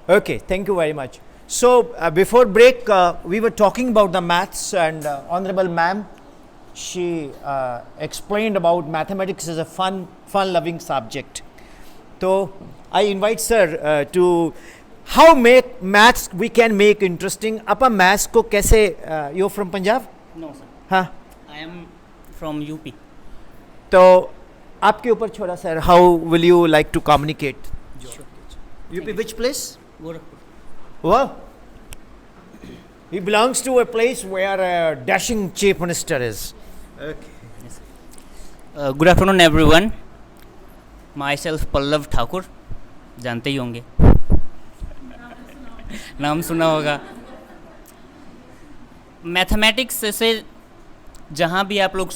Okay, thank you very much. So before break, we were talking about the maths, and Honorable Ma'am, she explained about mathematics as a fun-loving subject. So I invite sir to how make maths we can make interesting. Apa maths को कैसे you're from Punjab? No sir. हाँ. I am from UP. तो आपके ऊपर छोड़ा sir. How will you like to communicate? UP which place? Gorakhpur. Wow. He belongs to a place where a dashing chief minister is. Okay. Yes. Good afternoon everyone. Myself Pallav Thakur. जानते ही होंगे. नाम सुना होगा. Mathematics से जहाँ भी आप लोग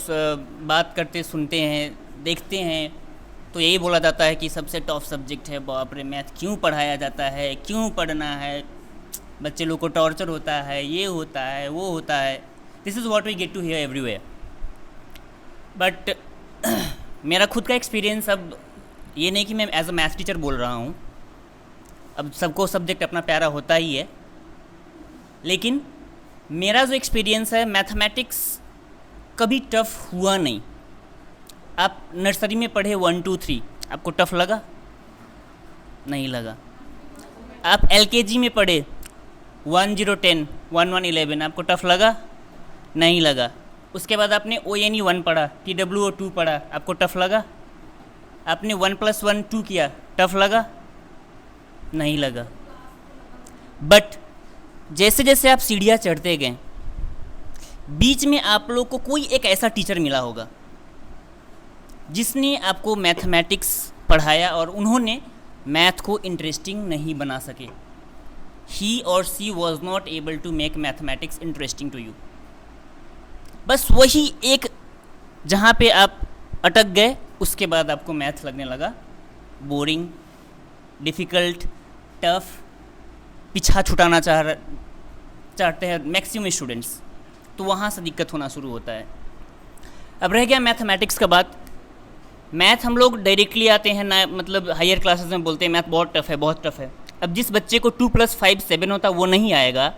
बात करते सुनते हैं देखते हैं तो यही बोला जाता है कि सबसे टफ सब्जेक्ट है. बाप रे, मैथ क्यों पढ़ाया जाता है, क्यों पढ़ना है, बच्चे लोग को टॉर्चर होता है, ये होता है, वो होता है. This is what we get to hear everywhere. But मेरा खुद का एक्सपीरियंस, अब ये नहीं कि मैं एज अ मैथ टीचर बोल रहा हूँ, अब सबको सब्जेक्ट अपना प्यारा होता ही है, लेकिन मेरा जो एक्सपीरियंस है मैथमेटिक्स कभी टफ हुआ नहीं. आप नर्सरी में पढ़े 1 2 3, आपको टफ लगा? नहीं लगा. आप LKG में पढ़े 1 0 10 1 1 11, आपको टफ लगा? नहीं लगा. उसके बाद आपने ONE 1 पढ़ा, TWO 2 पढ़ा, आपको टफ लगा? आपने 1 + 1 2 किया, टफ लगा? नहीं लगा. बट जैसे जैसे आप सीढ़ियाँ चढ़ते गए, बीच में आप लोग को कोई एक ऐसा टीचर मिला होगा जिसने आपको मैथमेटिक्स पढ़ाया और उन्होंने मैथ को इंटरेस्टिंग नहीं बना सके. He or she was not able to make mathematics interesting to you. बस वही एक जहाँ पे आप अटक गए, उसके बाद आपको मैथ लगने लगा बोरिंग, डिफ़िकल्ट, टफ, पीछा छुटाना चाहते हैं मैक्सिमम स्टूडेंट्स. तो वहाँ से दिक्कत होना शुरू होता है. अब रह गया मैथमेटिक्स का बात. मैथ हम लोग डायरेक्टली आते हैं ना, मतलब हायर क्लासेस में बोलते हैं मैथ बहुत टफ है, बहुत टफ है. अब जिस बच्चे को 2 + 5 7 होता वो नहीं आएगा,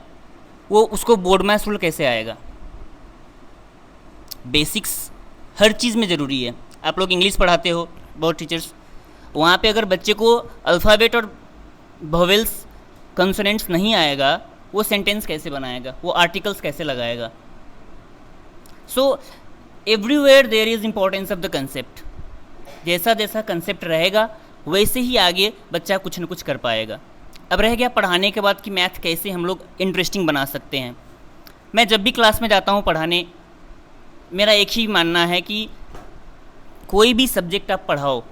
वो उसको बोर्ड मैथ रूल कैसे आएगा? बेसिक्स हर चीज़ में ज़रूरी है. आप लोग इंग्लिश पढ़ाते हो बहुत टीचर्स, वहाँ पे अगर बच्चे को अल्फ़ाबेट और वोवेल्स कंसोनेंट्स नहीं आएगा, वो सेंटेंस कैसे बनाएगा, वो आर्टिकल्स कैसे लगाएगा? So everywhere there is importance of the concept. जैसा जैसा कंसेप्ट रहेगा वैसे ही आगे बच्चा कुछ न कुछ कर पाएगा. अब रह गया पढ़ाने के बाद कि मैथ कैसे हम लोग इंटरेस्टिंग बना सकते हैं. मैं जब भी क्लास में जाता हूँ पढ़ाने, मेरा एक ही मानना है कि कोई भी सब्जेक्ट आप पढ़ाओ,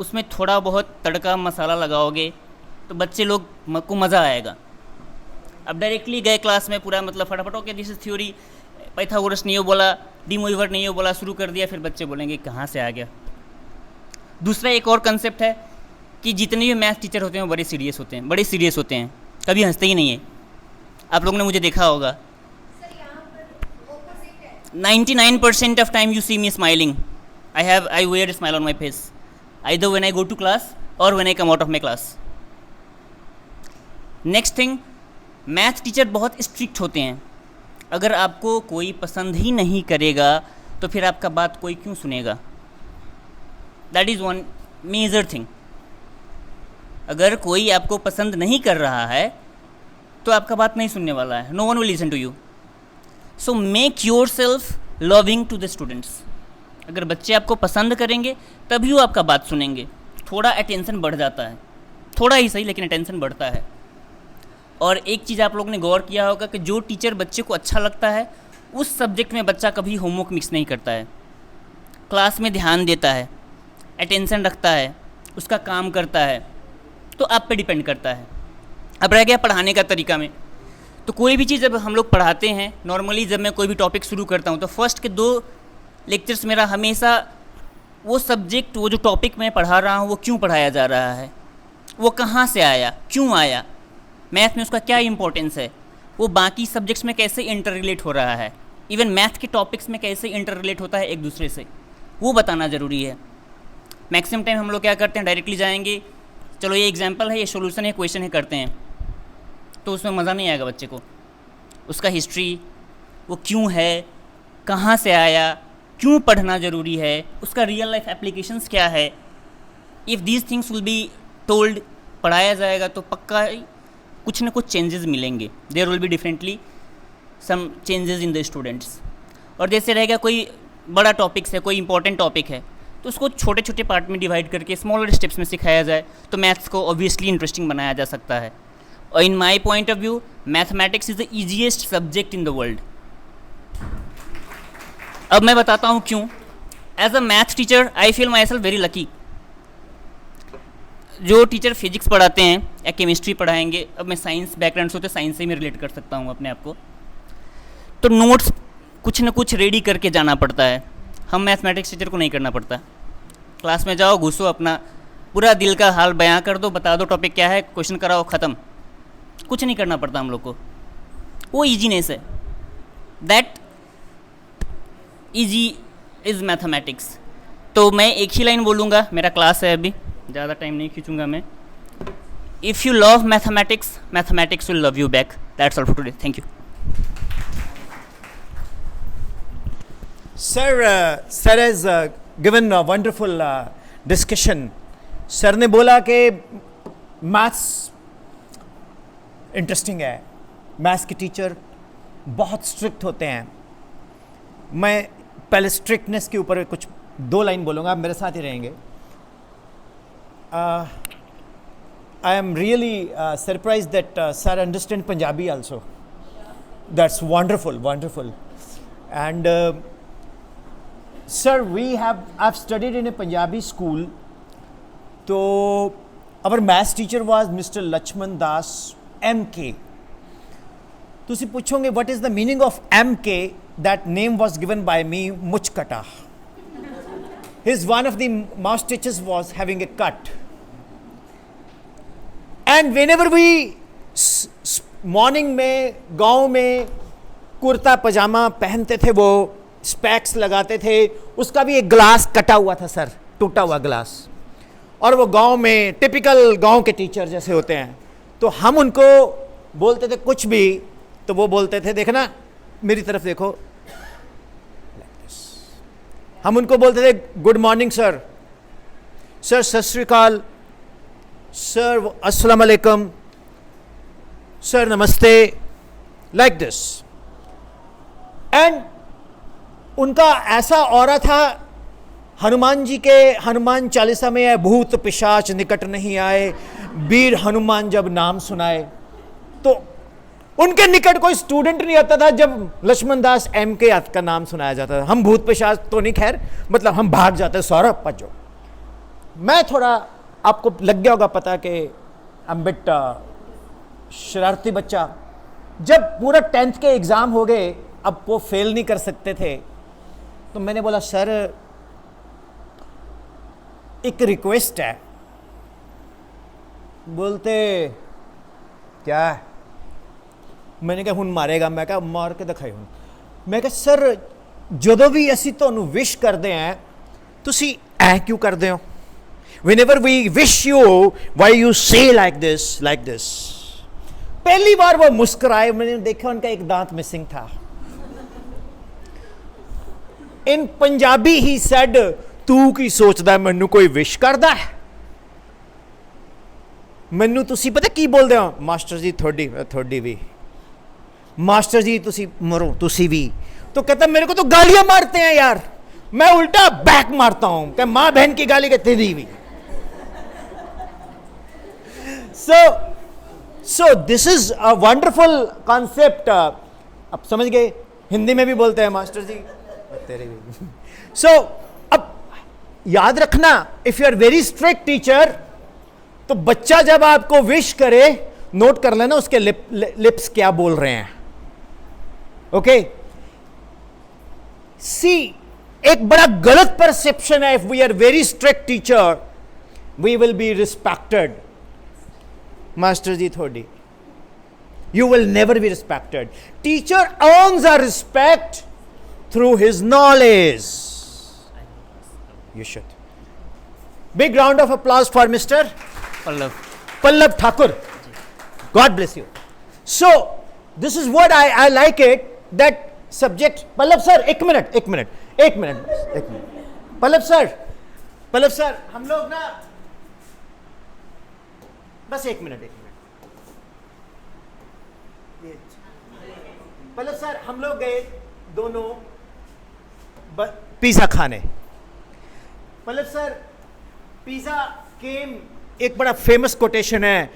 उसमें थोड़ा बहुत तड़का मसाला लगाओगे तो बच्चे लोग को मज़ा आएगा. अब डायरेक्टली गए क्लास में पूरा मतलब फटाफट okay this is theory, Pythagoras नहीं हो बोला, डी मोइवर नहीं हो बोला, शुरू कर दिया, फिर बच्चे बोलेंगे कहाँ से आ गया. दूसरा एक और कंसेप्ट है कि जितने भी मैथ टीचर होते हैं वो बड़े सीरियस होते हैं, कभी हंसते ही नहीं है. आप लोगों ने मुझे देखा होगा 99% of time you see me smiling. I wear a smile on my face either when I go to class or when I come out of my class. Next thing, math teacher बहुत strict होते हैं. अगर आपको कोई पसंद ही नहीं करेगा तो फिर आपका बात कोई क्यों सुनेगा? That is one major thing. अगर कोई आपको पसंद नहीं कर रहा है तो आपका बात नहीं सुनने वाला है. No one will listen to you. So make yourself loving to the students. अगर बच्चे आपको पसंद करेंगे तभी वो आपका बात सुनेंगे. थोड़ा अटेंशन बढ़ जाता है, थोड़ा ही सही लेकिन अटेंशन बढ़ता है. और एक चीज़ आप लोगों ने गौर किया होगा कि जो टीचर बच्चे को अच्छा लगता है उस सब्जेक्ट में बच्चा कभी होमवर्क मिक्स नहीं करता है, क्लास में ध्यान देता है, अटेंशन रखता है, उसका काम करता है. तो आप पे डिपेंड करता है. अब रह गया पढ़ाने का तरीका में, तो कोई भी चीज़ जब हम लोग पढ़ाते हैं, नॉर्मली जब मैं कोई भी टॉपिक शुरू करता हूँ तो फर्स्ट के 2 लेक्चर्स मेरा हमेशा वो सब्जेक्ट, वो जो टॉपिक मैं पढ़ा रहा हूँ वो क्यों पढ़ाया जा रहा है, वो कहाँ से आया, क्यों आया, मैथ में उसका क्या इंपॉर्टेंस है, वो बाकी सब्जेक्ट्स में कैसे इंटर रिलेट हो रहा है, इवन मैथ के टॉपिक्स में कैसे इंटर रिलेट होता है एक दूसरे से, वो बताना ज़रूरी है. मैक्सिमम टाइम हम लोग क्या करते हैं, डायरेक्टली जाएंगे, चलो ये एग्जांपल है, ये सॉल्यूशन है, क्वेश्चन है, करते हैं. तो उसमें मज़ा नहीं आएगा बच्चे को। उसका हिस्ट्री, वो क्यों है, कहाँ से आया, क्यों पढ़ना ज़रूरी है, उसका रियल लाइफ एप्लीकेशंस क्या है, if these things will be told, पढ़ाया जाएगा तो पक्का ही कुछ ना कुछ चेंजेस मिलेंगे। There will be differently some changes in the students. और जैसे रहेगा कोई बड़ा टॉपिक्स है, कोई इंपॉर्टेंट टॉपिक है, तो उसको छोटे छोटे पार्ट में डिवाइड करके स्मॉलर स्टेप्स में सिखाया जाए तो मैथ्स को ऑब्वियसली इंटरेस्टिंग बनाया जा सकता है। और in my point of view mathematics is the easiest subject in the world. अब मैं बताता हूँ क्यों। As a math teacher I feel myself very lucky. जो टीचर फिजिक्स पढ़ाते हैं या केमिस्ट्री पढ़ाएंगे, अब मैं साइंस बैकग्राउंड से, तो साइंस से ही मैं रिलेट कर सकता हूँ अपने आप को, तो नोट्स कुछ ना कुछ रेडी करके जाना पड़ता है। हम मैथमेटिक्स टीचर को नहीं करना पड़ता। क्लास में जाओ, घुसो, अपना पूरा दिल का हाल बयां कर दो, बता दो टॉपिक क्या है, क्वेश्चन कराओ, ख़त्म। कुछ नहीं करना पड़ता हम लोग को। वो ईजीनेस है, दैट ईजी इज़ मैथमेटिक्स। तो मैं एक ही लाइन बोलूँगा, मेरा क्लास है अभी, ज़्यादा टाइम नहीं खींचूंगा मैं। If you love mathematics, mathematics will love you back. That's all for today. Thank you. Sir has given a wonderful discussion. Sir ने बोला कि मैथ्स इंटरेस्टिंग है, मैथ्स के टीचर बहुत स्ट्रिक्ट होते हैं। मैं पहले स्ट्रिक्टनेस के ऊपर कुछ 2 लाइन बोलूँगा, आप मेरे साथ ही रहेंगे। I am really surprised that sir understand Punjabi also. That's wonderful, wonderful. And sir, I've studied in a Punjabi school. So our maths teacher was Mr. Lachman Das MK. ਤੁਸੀਂ ਪੁੱਛੋਗੇ what is the meaning of MK? That name was given by me, Muchkata. His one of the maths teachers was having a cut. And whenever we morning में गांव में कुर्ता पजामा पहनते थे, वो specs लगाते थे, उसका भी एक ग्लास कटा हुआ था सर, टूटा हुआ ग्लास। और वो गांव में टिपिकल गांव के टीचर जैसे होते हैं, तो हम उनको बोलते थे कुछ भी, तो वो बोलते थे देखना मेरी तरफ देखो, हम उनको बोलते थे गुड मॉर्निंग सर, सर सत श्री अकाल, सर अस्सलाम वालेकुम, सर नमस्ते, लाइक दिस। एंड उनका ऐसा ऑरा था, हनुमान जी के हनुमान चालीसा में है, भूत पिशाच निकट नहीं आए, वीर हनुमान जब नाम सुनाए। तो उनके निकट कोई स्टूडेंट नहीं आता था जब लक्ष्मण दास एम के का नाम सुनाया जाता था। हम भूत पिशाच तो नहीं, खैर मतलब हम भाग जाते, सौरभ पचो। मैं थोड़ा, आपको लग गया होगा पता कि अम्बिट शरारती बच्चा। जब पूरा 10th के एग्ज़ाम हो गए, अब वो फेल नहीं कर सकते थे, तो मैंने बोला सर एक रिक्वेस्ट है। बोलते क्या है? मैंने कहा हुन मारेगा। मैं कहा मार के दिखाई हुन। मैं कहा सर ਜਦੋਂ भी ਅਸੀਂ ਤੁਹਾਨੂੰ विश करते हैं ਤੁਸੀਂ ऐ क्यों करते हो? Whenever we wish you, why you say like this? पहली बार वो मुस्कुराए, मैंने देखा उनका एक दांत मिसिंग था। इन पंजाबी ही said, तू की सोचदा मैनू कोई विश करदा है? मैनू तुसी पता की बोलदे हो? मास्टर जी थोड़ी भी, मास्टर जी तुसी मरो, तुसी भी। तो कहता मेरे को तो गालियां मारते हैं यार, मैं उल्टा बैक मारता हूं कि मां बहन की गाली कहते दी भी। So this is a wonderful concept. अब समझ गए, हिंदी में भी बोलते हैं मास्टर जी तेरे भी। So अब याद रखना, if you are very strict teacher, तो बच्चा जब आपको विश करे, नोट कर लेना उसके लिप्स क्या बोल रहे हैं। ओके सी, एक बड़ा गलत परसेप्शन है, if we are very strict teacher we will be respected. Master ji थोड़ी, you will never be respected. Teacher earns our respect through his knowledge. You should. Big round of applause for Mr. Pallav Thakur. God bless you. So this is what I like it, that subject. Pallab sir, एक minute. Pallab sir, हम लोग ना बस एक minute. Pallav sir, हम लोग गए दोनों पिज्जा खाने. पल्लव सर, पिज्जा केम, एक बड़ा फेमस कोटेशन है.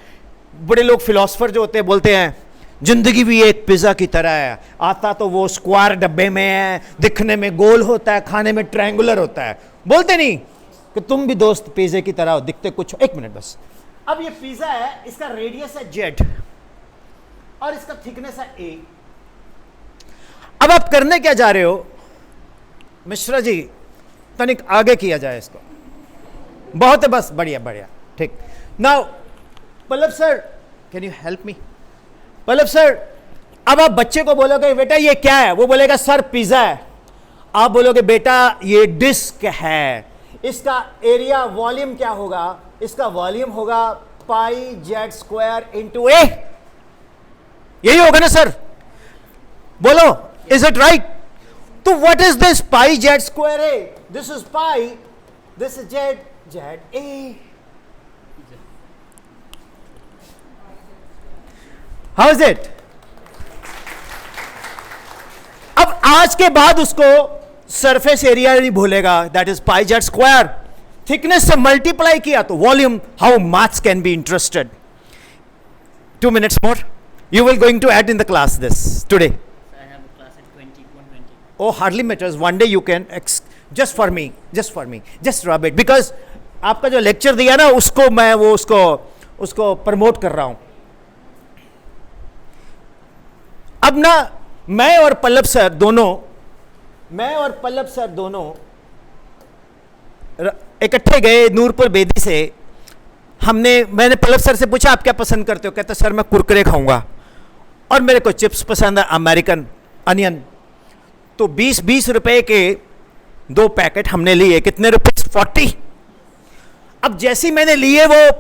बड़े लोग फिलोसफर जो होते हैं बोलते हैं जिंदगी भी एक पिज्जा की तरह है. आता तो वो स्क्वायर डब्बे में है, दिखने में गोल होता है, खाने में ट्रायंगुलर होता है. बोलते नहीं कि तुम भी दोस्त पिज्जे की तरह हो, दिखते कुछ. एक मिनट बस. अब ये पिज्जा है, इसका रेडियस है जेड और इसका थिकनेस है ए. अब आप करने क्या जा रहे हो मिश्रा जी? तनिक आगे किया जाए इसको. बहुत है, बस बढ़िया. ठीक. Now Pallav sir, can you help me? Pallav sir, अब आप बच्चे को बोलोगे बेटा ये क्या है, वो बोलेगा सर पिज्जा है. आप बोलोगे बेटा ये डिस्क है. इसका एरिया वॉल्यूम क्या होगा? इसका वॉल्यूम होगा पाई जेड स्क्वायर इंटू ए. यही होगा ना सर? बोलो, इज इट राइट? तो what is this pi Z square A? This is pi, this is Z A. How is it? अब आज के बाद उसको सरफेस एरिया नहीं भूलेगा, that is pi Z square. Thickness से मल्टीप्लाई किया तो volume. How maths can be interested. 2 minutes more. You will going to add in the class this today. I have a class at 1:20. Oh, hardly matters. One day you can just for me, just rub it, because आपका जो lecture दिया ना उसको मैं वो उसको promote कर रहा हूं. अब ना मैं और पल्लव सर दोनों इकट्ठे गए नूरपुर बेदी से. मैंने पल्लव सर से पूछा आप क्या पसंद करते हो? कहते सर मैं कुरकुरे खाऊंगा और मेरे को चिप्स पसंद है, अमेरिकन अनियन. तो 20 रुपए के 2 पैकेट हमने लिए. कितने रुपए? 40. अब जैसे ही मैंने लिए वो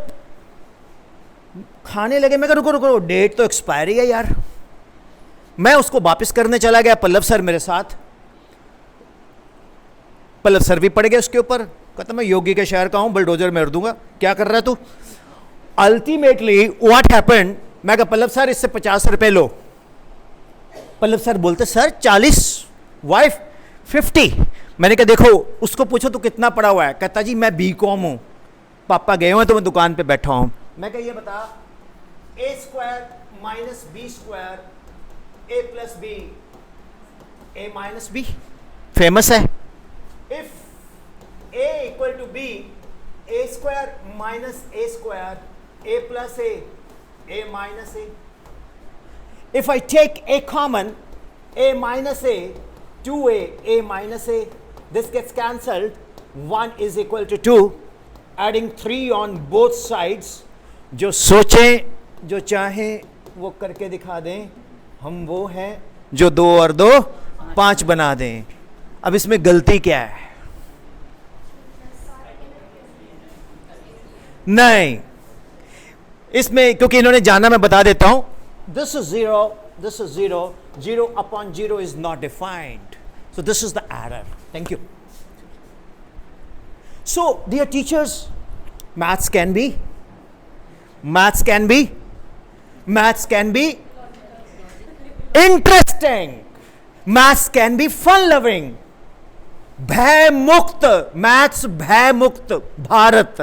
खाने लगे. मैं रुको, डेट तो एक्सपायरी है यार. मैं उसको वापस करने चला गया, पल्लव सर मेरे साथ. पल्लव सर भी पड़ गए उसके ऊपर. कहता मैं योगी के शहर का हूं, बुलडोजर मार दूंगा, क्या कर रहा है तू? अल्टीमेटली व्हाट हैपेंड, मैं कहा पल्लव सर इससे 50 रुपए लो. पल्लव सर बोलते सर 40, वाइफ 50. मैंने कहा देखो उसको पूछो तो कितना पड़ा हुआ है. कहता जी मैं बीकॉम हूं, पापा गए हुए तो मैं दुकान पे बैठा हूं. मैं कहा ये बता, ए स्क्वायर माइनस बी स्क्वायर ए प्लस बी ए माइनस बी. फेमस है. If a equal to b, a square minus a square, a plus a minus a. If I take a common, a minus a, 2a minus a, this gets cancelled. 1 is equal to 2. Adding 3 on both sides. जो सोचें, जो चाहें वो करके दिखा दें. हम वो हैं जो 2 और 2 5 बना दें. अब इसमें गलती क्या है? नहीं, इसमें क्योंकि इन्होंने जाना, मैं बता देता हूं. This is 0, 0 upon 0 is not defined. So this is the error. Thank you. So dear teachers, maths can be interesting. Maths can be fun loving. भय मुक्त मैथ्स, भय मुक्त भारत.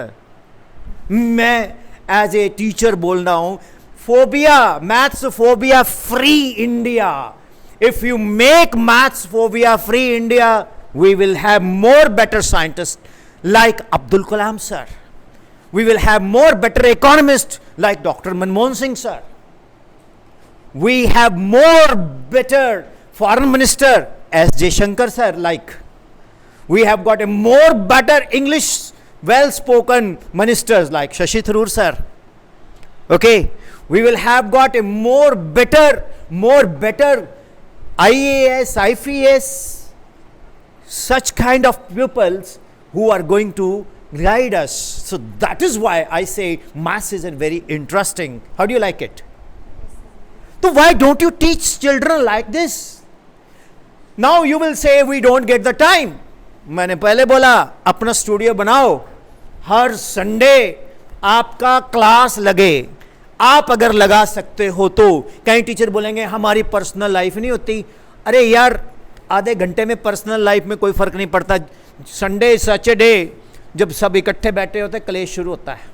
मैं एज ए टीचर बोल रहा हूं, phobia, maths phobia free India. If you make maths phobia free India, we will have more better scientists like Abdul Kalam sir. We will have more better economists like Dr. Manmohan Singh sir. We have more better foreign minister S. Jaishankar sir like. We have got a more better English well-spoken ministers like Shashi Tharoor sir. Okay, we will have got a more better IAS, IPS, such kind of pupils who are going to guide us. So that is why I say maths is a very interesting. How do you like it? तो why don't you teach children like this? Now you will say we don't get the time. मैंने पहले बोला अपना studio बनाओ, हर Sunday आपका class लगे. आप अगर लगा सकते हो तो. कई टीचर बोलेंगे हमारी पर्सनल लाइफ नहीं होती. अरे यार, आधे घंटे में पर्सनल लाइफ में कोई फर्क नहीं पड़ता. संडे सच ए डे जब सब इकट्ठे बैठे होते क्लेश शुरू होता है.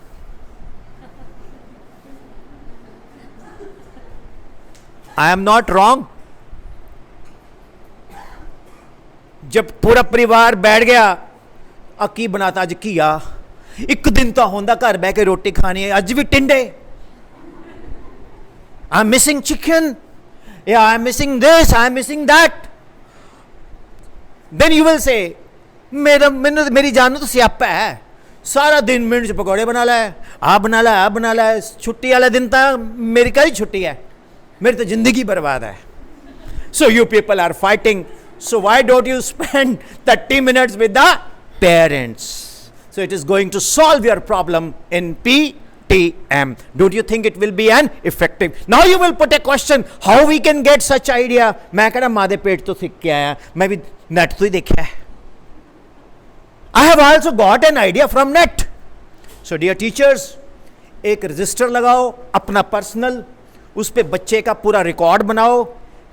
I am not wrong. जब पूरा परिवार बैठ गया, की बनाता अज घीआ, एक दिन तो होंदा घर बह के रोटी खानी है, अज भी टिंडे. आई एम मिसिंग चिकन, या I am missing this, I am missing that. Then you will say मेरी जान तो स्यापा है, सारा दिन मिनट च पकौड़े बना लै, आ बना लै, आ बना लै. छुट्टी वाले दिन तो मेरी कई छुट्टी है, मेरी तो जिंदगी बर्बाद है. So you people are fighting. So why don't you spend 30 minutes with the parents? So it is going to solve your problem in PTM. Don't you think it will be an effective? Now you will put a question, how we can get such idea? मैं कह रहा माँ दे पेट तो सीख के आया, मैं भी नेट तो ही देखा है. I have also got an idea from net. So dear teachers, एक रजिस्टर लगाओ अपना पर्सनल, उस पे बच्चे का पूरा रिकॉर्ड बनाओ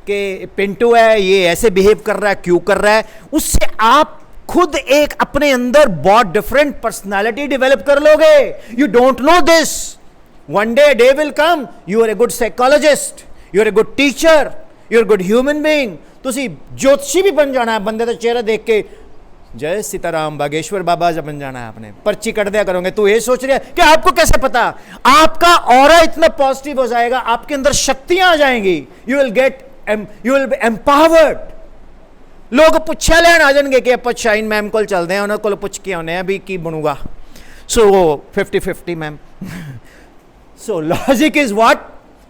कि पिंटू है ये ऐसे बिहेव कर रहा है, क्यों कर रहा है. उससे आप खुद एक अपने अंदर बहुत डिफरेंट पर्सनालिटी डेवलप कर लोगे. You don't know this. One day will come, you are a good psychologist, you are a good teacher, you are good human being. तुसी ज्योतिषी भी बन जाना है, बंदे का चेहरा देख के जय सीताराम बागेश्वर बाबा जब बन जाना है. आपने पर्ची कट दिया करोगे. तो ये सोच रहे हैं कि आपको कैसे पता. आपका ऑरा इतना पॉजिटिव हो जाएगा, आपके अंदर शक्तियां आ जाएंगी. You will get, you will be empowered. लोग पुछा लैन आ जाएंगे कि आप शाइन मैम को चलते हैं, उन्होंने को पुछ के आने भी की बनूगा. सो 50-50 ma'am. So logic is what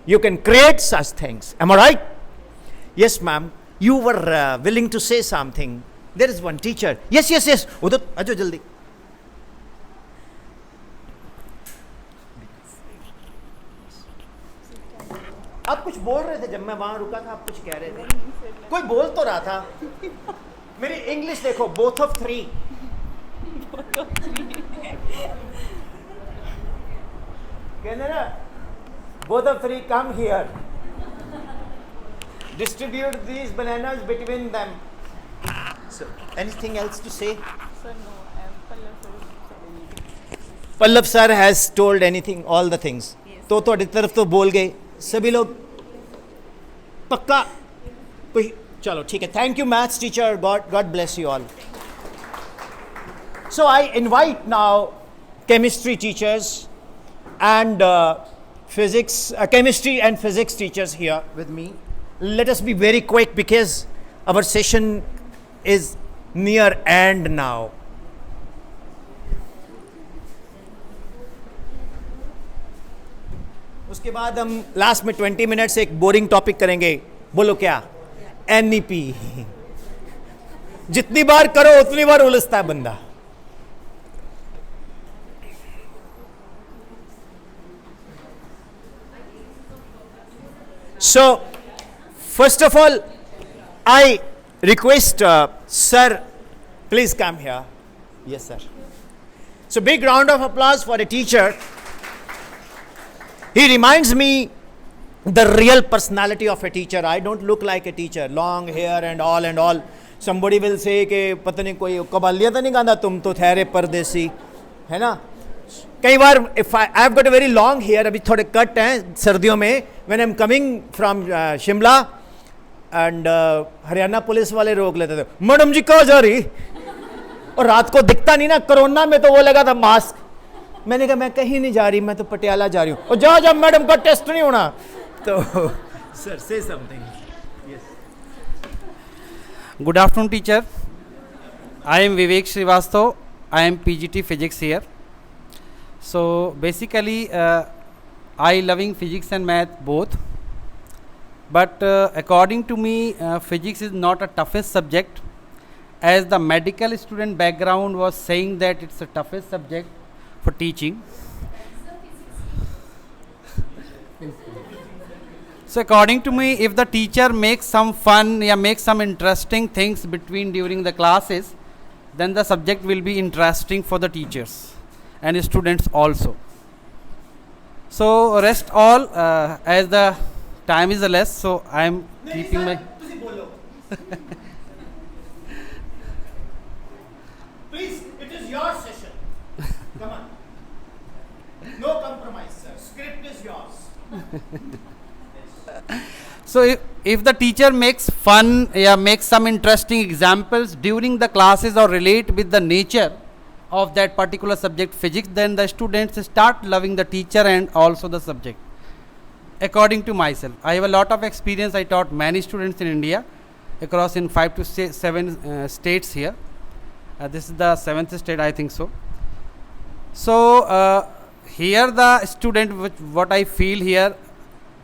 you can create such things. Am I right? Yes ma'am, you were willing to say something. There is one teacher. Yes उधर आजो जल्दी. आप कुछ बोल रहे थे जब मैं वहां रुका था, आप कुछ कह रहे थे, कोई बोल तो रहा था. मेरी इंग्लिश देखो, both of three. कहने ना, both of three come here. Distribute these bananas between them. So, anything else to say? Sir, no. Pallav sir has told anything, all the things. Yes. तो ਤੁਹਾਡੀ तरफ तो बोल गए सभी लोग. पक्का कोई, चलो ठीक है. Thank you maths teacher, God bless you all. So I invite now chemistry teachers and chemistry and physics teachers here with me. Let us be very quick because our session is near end now. उसके बाद हम last में 20 minute से एक boring topic करेंगे. बोलो क्या? NEP. जितनी बार करो उतनी बार उलझता है बंदा. So, first of all, I request sir, please come here. Yes, sir. So, big round of applause for a teacher. He reminds me the real personality of a teacher. I don't look like a teacher. Long hair and all. Somebody will say कि पता नहीं कोई कबालियाँ तो नहीं गाना, तुम तो ठहरे परदेसी, है ना. कई बार if I have got a very long hair, अभी थोड़े कट हैं सर्दियों में, when I'm coming from Shimla and Haryana police वाले रोक लेते थे, मैडम जी कहाँ जा रही, और रात को दिखता नहीं ना. कोरोना में तो वो लगा था मास्क. मैंने कहा मैं कहीं नहीं जा रही, मैं तो पटियाला जा रही हूँ. और जाओ मैडम का टेस्ट नहीं होना. तो सर से something. Good afternoon, teacher. I am Vivek Srivastav. I am PGT Physics here. So basically, I loving physics and math both. But according to me, physics is not a toughest subject. As the medical student background was saying that it's the toughest subject for teaching. So according to me, if the teacher makes some fun, yeah, makes some interesting things between during the classes, then the subject will be interesting for the teachers and students also. So rest all, as the time is less, so I am keeping my. Please, it is your session. Come on. No compromise, sir. Script is yours. So if the teacher makes fun, yeah, makes some interesting examples during the classes or relate with the nature of that particular subject physics, then the students start loving the teacher and also the subject. According to myself, I have a lot of experience. I taught many students in India across in 5 to 7 states here. This is the 7th state, I think so. So here the student, what I feel here,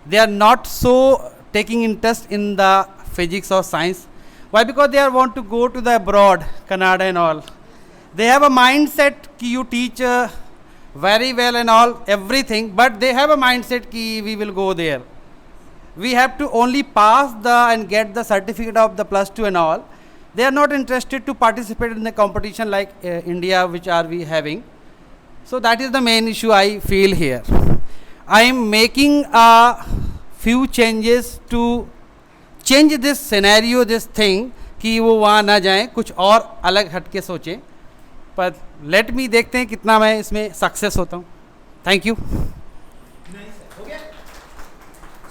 they are not so taking interest in the physics or science. Why? Because they are want to go to the abroad, Canada and all. They have a mindset ki you teach very well and all everything, but they have a mindset ki we will go there. We have to only pass the and get the certificate of the +2 and all. They are not interested to participate in the competition like India, which are we having. So that is the main issue I feel here. I am making a few changes to change this scenario, this thing, कि वो वहाँ ना जाएं, कुछ और अलग हट के सोचें. पर लेट मी देखते हैं कितना मैं इसमें सक्सेस होता हूँ. Thank you. नहीं सर, हो गया.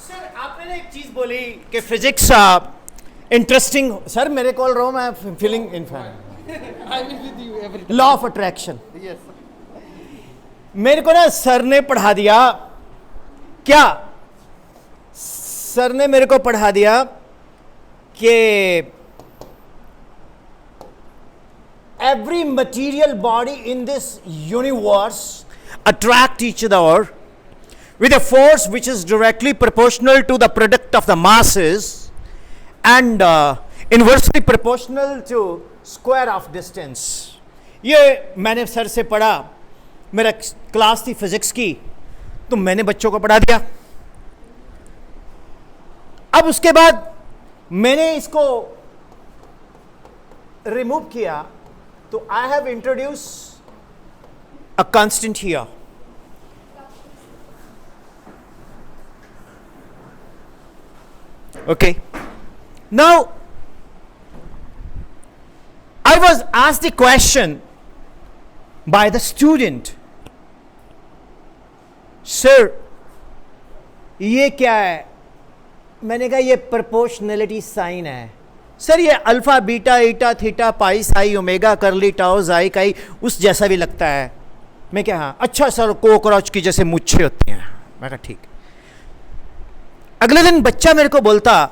सर आपने ना एक चीज बोली कि फिजिक्स इंटरेस्टिंग. सर मेरे कॉल रहा हूँ, मैं feeling in fan. Law of attraction. मेरे को ना सर ने पढ़ा दिया. क्या सर ने मेरे को पढ़ा दिया कि every material body in this universe attract each other with a force which is directly proportional to the product of the masses and inversely proportional to square of distance. ये मैंने सर से पढ़ा. मेरा क्लास थी physics की, तो मैंने बच्चों को पढ़ा दिया. अब उसके बाद मैंने इसको रिमूव किया, तो I have introduce a constant here. Okay. Now, I was asked the question by the student, sir, ये क्या है? मैंने कहा ये प्रोपोर्शनलिटी साइन है. सर ये अल्फा बीटा ईटा थीटा पाई साई ओमेगा करली टाउ जाई काई उस जैसा भी लगता है. मैं क्या, हाँ अच्छा सर, कोकरोच की जैसे मुच्छे होती हैं. मैं कहा ठीक. अगले दिन बच्चा मेरे को बोलता,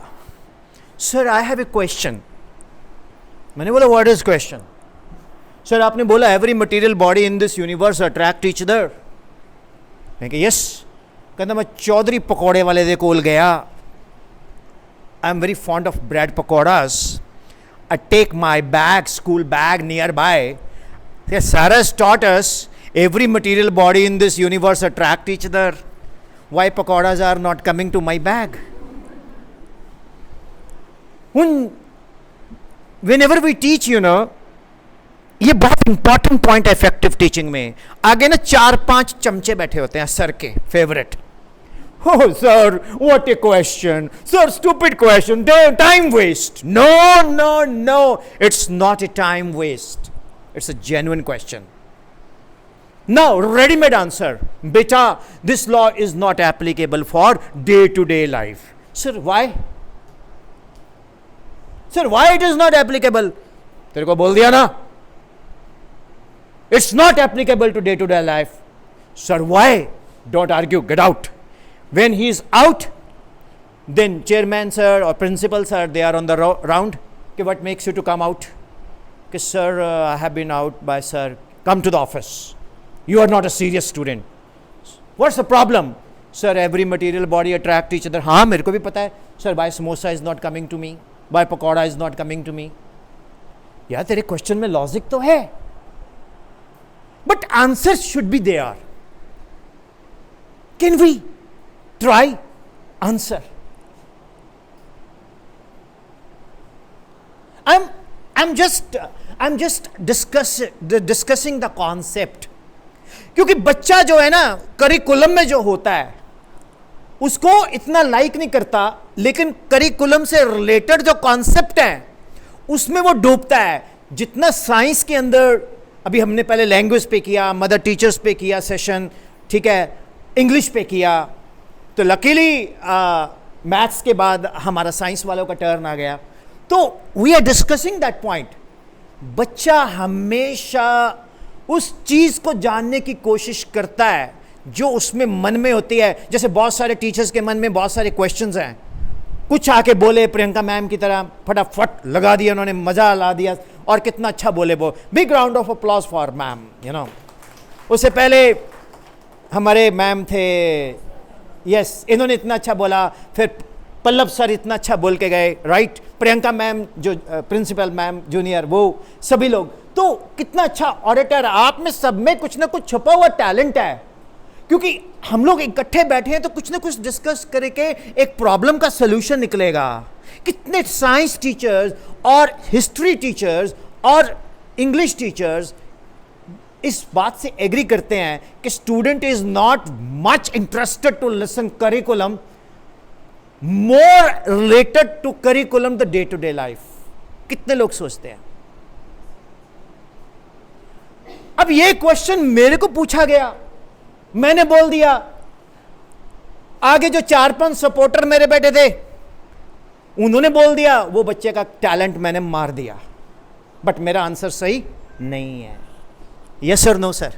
sir I have a question. मैंने बोला व्हाट इज क्वेश्चन? सर आपने बोला every material body in this universe attract each other. मैं कहा यस. कहता मैं चौधरी पकौड़े वाले दे कोल गया. I am very fond of bread pakoras. I take my bag, school bag nearby. The sir has taught us every material body in this universe attract each other. Why pakoras are not coming to my bag? Whenever we teach, you know, ये बहुत important point है effective teaching में. आगे ना 4-5 चमचे बैठे होते हैं सर के favourite. Oh sir, what a question. Sir, stupid question. Time waste. No, no, no. It's not a time waste. It's a genuine question. Now, ready-made answer. Beta, this law is not applicable for day-to-day life. Sir, why? Sir, why it is not applicable? तेरे को बोल दिया ना. It's not applicable to day-to-day life. Sir, why? Don't argue. Get out. When he is out, then chairman sir or principal sir, they are on the round. Okay, what makes you to come out? Okay, sir, I have been out by sir. Come to the office. You are not a serious student. What's the problem? Sir, every material body attract each other. हाँ मेरे को भी पता है. Sir, why samosa is not coming to me? Why pakoda is not coming to me? यार तेरे question में logic तो है, but answers should be there. Can we try answer? I'm just discussing the concept. क्योंकि बच्चा जो है ना करिकुलम में जो होता है उसको इतना लाइक नहीं करता, लेकिन करिकुलम से रिलेटेड जो कॉन्सेप्ट है उसमें वो डूबता है. जितना साइंस के अंदर, अभी हमने पहले लैंग्वेज पे किया, मदर टीचर्स पे किया सेशन, ठीक है, इंग्लिश पे किया, तो लकीली मैथ्स के बाद हमारा साइंस वालों का टर्न आ गया. तो we are discussing that point. बच्चा हमेशा उस चीज को जानने की कोशिश करता है जो उसमें मन में होती है. जैसे बहुत सारे टीचर्स के मन में बहुत सारे क्वेश्चंस हैं, कुछ आके बोले प्रियंका मैम की तरह, फटाफट लगा दिया उन्होंने, मजा ला दिया, और कितना अच्छा बोले वो. Big round of applause for ma'am, you know. उससे पहले हमारे मैम थे, यस, इन्होंने इतना अच्छा बोला, फिर पल्लव सर इतना अच्छा बोल के गए, राइट, प्रियंका मैम जो प्रिंसिपल मैम जूनियर, वो सभी लोग. तो कितना अच्छा ऑडिटर. आप में सब में कुछ ना कुछ छुपा हुआ टैलेंट है, क्योंकि हम लोग इकट्ठे बैठे हैं तो कुछ ना कुछ डिस्कस करके एक प्रॉब्लम का सोल्यूशन निकलेगा. कितने साइंस टीचर्स और हिस्ट्री टीचर्स और इंग्लिश टीचर्स इस बात से एग्री करते हैं कि student is not much interested to listen curriculum, more related to curriculum the day to day life. कितने लोग सोचते हैं? अब ये क्वेश्चन मेरे को पूछा गया, मैंने बोल दिया, आगे जो 4-5 सपोर्टर मेरे बैठे थे उन्होंने बोल दिया, वो बच्चे का टैलेंट मैंने मार दिया. बट मेरा आंसर सही नहीं है. यस और no sir?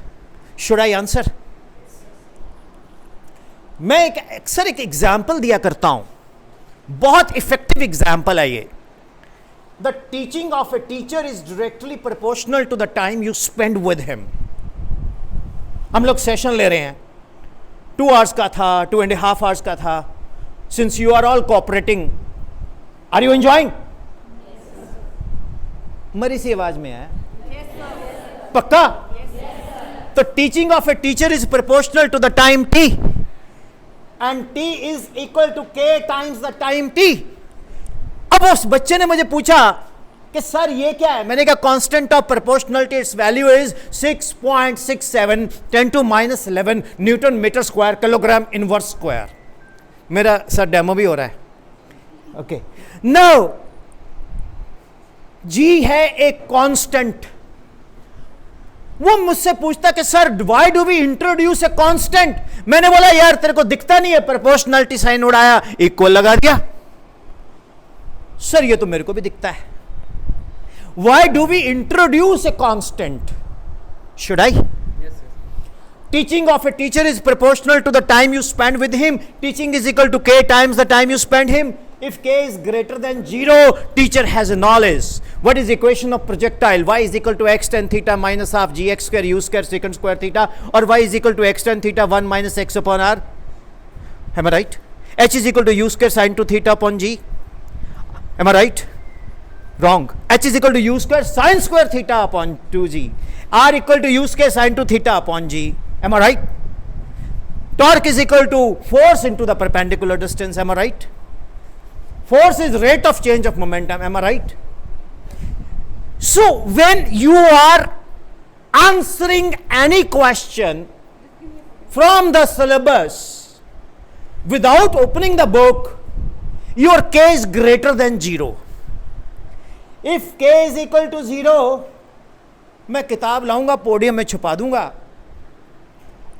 Should I answer? मैं अक्सर एक एग्जाम्पल दिया करता हूं, बहुत इफेक्टिव एग्जाम्पल है ये. The teaching of a teacher is directly proportional to the time you spend with him. हम लोग सेशन ले रहे हैं, 2 आवर्स का था, 2.5 आवर्स का था. Since you are all cooperating, are you enjoying? मरी सी आवाज में है, पक्का? तो teaching of a teacher is proportional to the time T, and T is equal to K times the time T. अब उस बच्चे ने मुझे पूछा कि सर ये क्या है? मैंने कहा constant of proportionality, its value is 6.67 10⁻11 newton meter square kilogram inverse square. मेरा सर डेमो भी हो रहा है. ओके, नाउ जी है एक कांस्टेंट. वो मुझसे पूछता कि sir why do we introduce a constant? मैंने बोला यार तेरे को दिखता नहीं है, प्रोपोर्शनलिटी साइन उड़ाया, इक्वल लगा दिया. सर ये तो मेरे को भी दिखता है. Why do we introduce a constant? Should I? Yes, sir. Teaching of a teacher is proportional to the time you spend with him. Teaching is equal to k times the time you spend him. If k is greater than 0, teacher has a knowledge. What is equation of projectile? Y is equal to x tan theta minus half gx square u square secant square theta, or y is equal to x tan theta 1 minus x upon r. Am I right? H is equal to u square sin 2 theta upon g. Am I right? Wrong. H is equal to u square sin square theta upon 2g. R equal to u square sin 2 theta upon g. Am I right? Torque is equal to force into the perpendicular distance. Am I right? Force is rate of change of momentum. Am I right? So when you are answering any question from the syllabus without opening the book, your k is greater than 0. If k is equal to 0, मैं किताब लाऊंगा, podium में छुपा दूंगा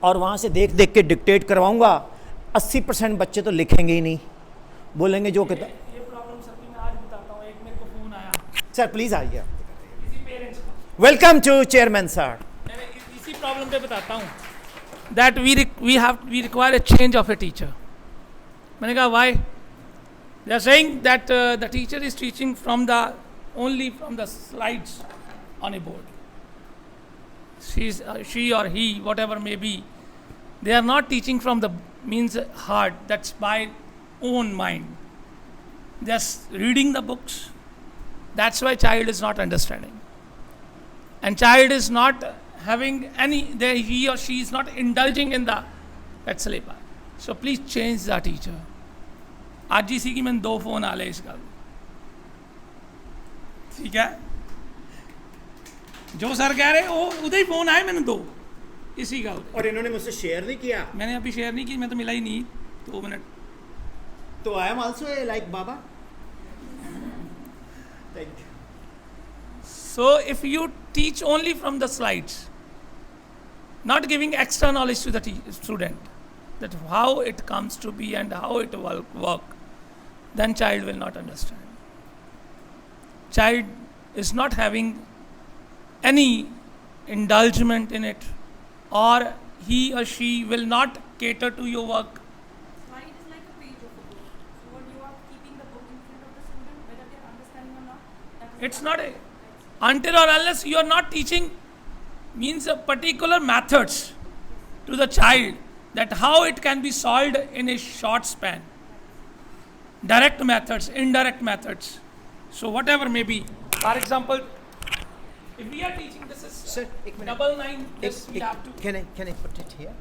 और वहां से देख देख के डिक्टेट करवाऊंगा. 80% बच्चे तो लिखेंगे ही नहीं, बोलेंगे जो किताब. ये प्रॉब्लम सर की मैं आज बताता हूँ. एक मेरे को फोन आया सर प्लीज आइए. किसी पेरेंट्स का, वेलकम टू चेयरमैन सर. मैं इसी प्रॉब्लम पे बताता हूँ that we require a change of a teacher. मैंने कहा why? They are saying that the teacher is teaching from the only from the slides on a board. She or he, whatever may be, they are not teaching from the means heart, that's by own mind. Just reading the books. That's why child is not understanding. And child is not having any, he or she is not indulging in the that syllabus. So please change the teacher. आज जी सी की मैंने 2 phone आ ले इसका. ठीक है, जो sir कह रहे वो उधर ही फोन आए मैंने 2 इसी गल ते। और इन्होंने मुझसे शेयर नहीं किया, मैंने अभी शेयर नहीं की, मैं तो मिला ही नहीं 2 मिनट। तो I am also like Baba. Thank you. So if you teach only from the slides, not giving extra knowledge to the student, that how it comes to be and how it will work, then child will not understand. Child is not having any indulgement in it, or he or she will not cater to your work. Slide is like a page of a book. So when you are keeping the book in front of the student, whether they are understanding or not, that is It's not a, until or unless you are not teaching means a particular methods to the child, that how it can be solved in a short span. Direct methods, indirect methods. So whatever may be. For example, if we are teaching, this is Sir, एक minute. 99, this we have to. Can I put it here?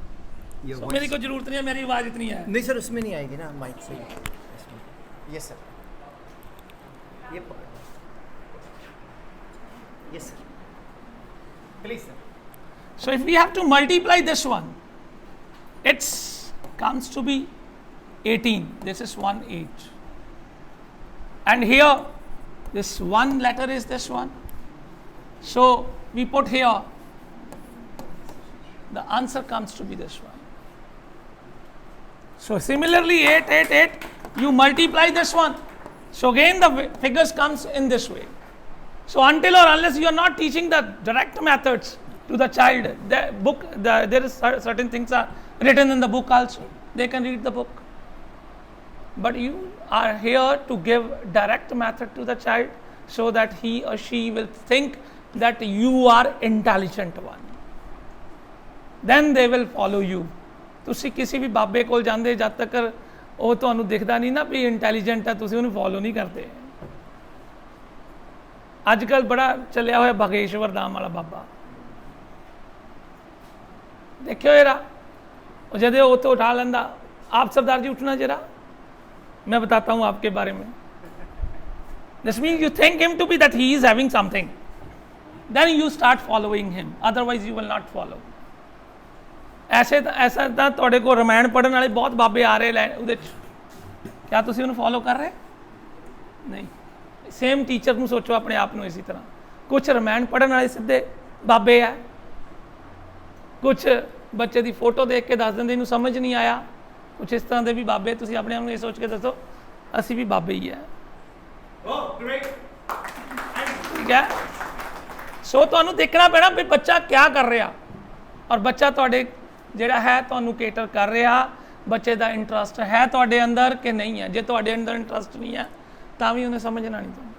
Your So voice? मेरी कोई जरूरत नहीं है, मेरी आवाज इतनी है। नहीं सर, उसमें नहीं आएगी ना माइक से। यस सर, ये पकड़। Yes sir, please sir. So if we have to multiply this one, it comes to be 18. This is 1 8. And here, this one letter is this one. So we put here, the answer comes to be this one. So similarly, 8 8 8, you multiply this one. So again the figures comes in this way. So until or unless you are not teaching the direct methods to the child, the book, there is certain things are written in the book also. They can read the book. But you are here to give direct method to the child so that he or she will think that you are intelligent one. Then they will follow you. ਤੁਸੀਂ ਕਿਸੇ ਵੀ ਬਾਬੇ ਕੋਲ ਜਾਂਦੇ ਜਦ ਤੱਕ ਉਹ ਤੁਹਾਨੂੰ ਦਿਖਦਾ ਨਹੀਂ ਨਾ ਵੀ ਇੰਟੈਲੀਜੈਂਟ ਹੈ, ਤੁਸੀਂ ਉਹਨੂੰ ਫੋਲੋ ਨਹੀਂ ਕਰਦੇ। ਅੱਜ ਕੱਲ ਬੜਾ ਚੱਲਿਆ ਹੋਇਆ ਭਗੇਸ਼ਵਰ धाम वाला बाबा, देखियो जरा, जदे वो तो उठा लेंदा, आप सरदार जी उठना जरा, मैं बताता हूँ आपके बारे में। This means you think him to be that he is having something, then you start following him, otherwise you will not follow. ऐसा ਤਾਂ ਤੁਹਾਡੇ ਕੋਲ ਰਮਾਇਣ ਪੜ੍ਹਨ ਵਾਲੇ ਬਹੁਤ ਬਾਬੇ ਆ ਰਹੇ ਉਹਦੇ 'ਚ, ਕਿਆ ਤੁਸੀਂ ਉਹਨੂੰ ਫੋਲੋ ਕਰ ਰਹੇ? ਨਹੀਂ। ਸੇਮ ਟੀਚਰ ਨੂੰ ਸੋਚੋ ਆਪਣੇ ਆਪ ਨੂੰ ਇਸੇ ਤਰ੍ਹਾਂ, ਕੁਛ ਰਮਾਇਣ ਪੜ੍ਹਨ ਵਾਲੇ ਸਿੱਧੇ ਬਾਬੇ ਆ, ਕੁਛ ਬੱਚੇ ਦੀ ਫੋਟੋ ਦੇਖ ਕੇ ਦੱਸ ਦਿੰਦੇ ਇਹਨੂੰ ਸਮਝ ਨਹੀਂ ਆਇਆ, ਕੁਛ ਇਸ ਤਰ੍ਹਾਂ ਦੇ ਵੀ ਬਾਬੇ। ਤੁਸੀਂ ਆਪਣੇ ਆਪ ਨੂੰ ਇਹ ਸੋਚ ਕੇ ਦੱਸੋ ਅਸੀਂ ਵੀ ਬਾਬੇ ਹੀ ਹੈ। ਠੀਕ ਹੈ। ਸੋ ਤੁਹਾਨੂੰ ਦੇਖਣਾ ਪੈਣਾ ਵੀ ਬੱਚਾ ਕਿਆ ਕਰ ਰਿਹਾ, ਔਰ ਬੱਚਾ ਤੁਹਾਡੇ ਜਿਹੜਾ ਹੈ ਤੁਹਾਨੂੰ ਕੇਟਰ ਕਰ ਰਿਹਾ, ਬੱਚੇ ਦਾ ਇੰਟਰਸਟ ਹੈ ਤੁਹਾਡੇ ਅੰਦਰ ਕਿ ਨਹੀਂ ਹੈ। ਜੇ ਤੁਹਾਡੇ ਅੰਦਰ ਇੰਟਰਸਟ ਨਹੀਂ ਹੈ ਤਾਂ ਵੀ ਉਹਨੇ ਸਮਝਣਾ ਨਹੀਂ ਤੁਹਾਨੂੰ।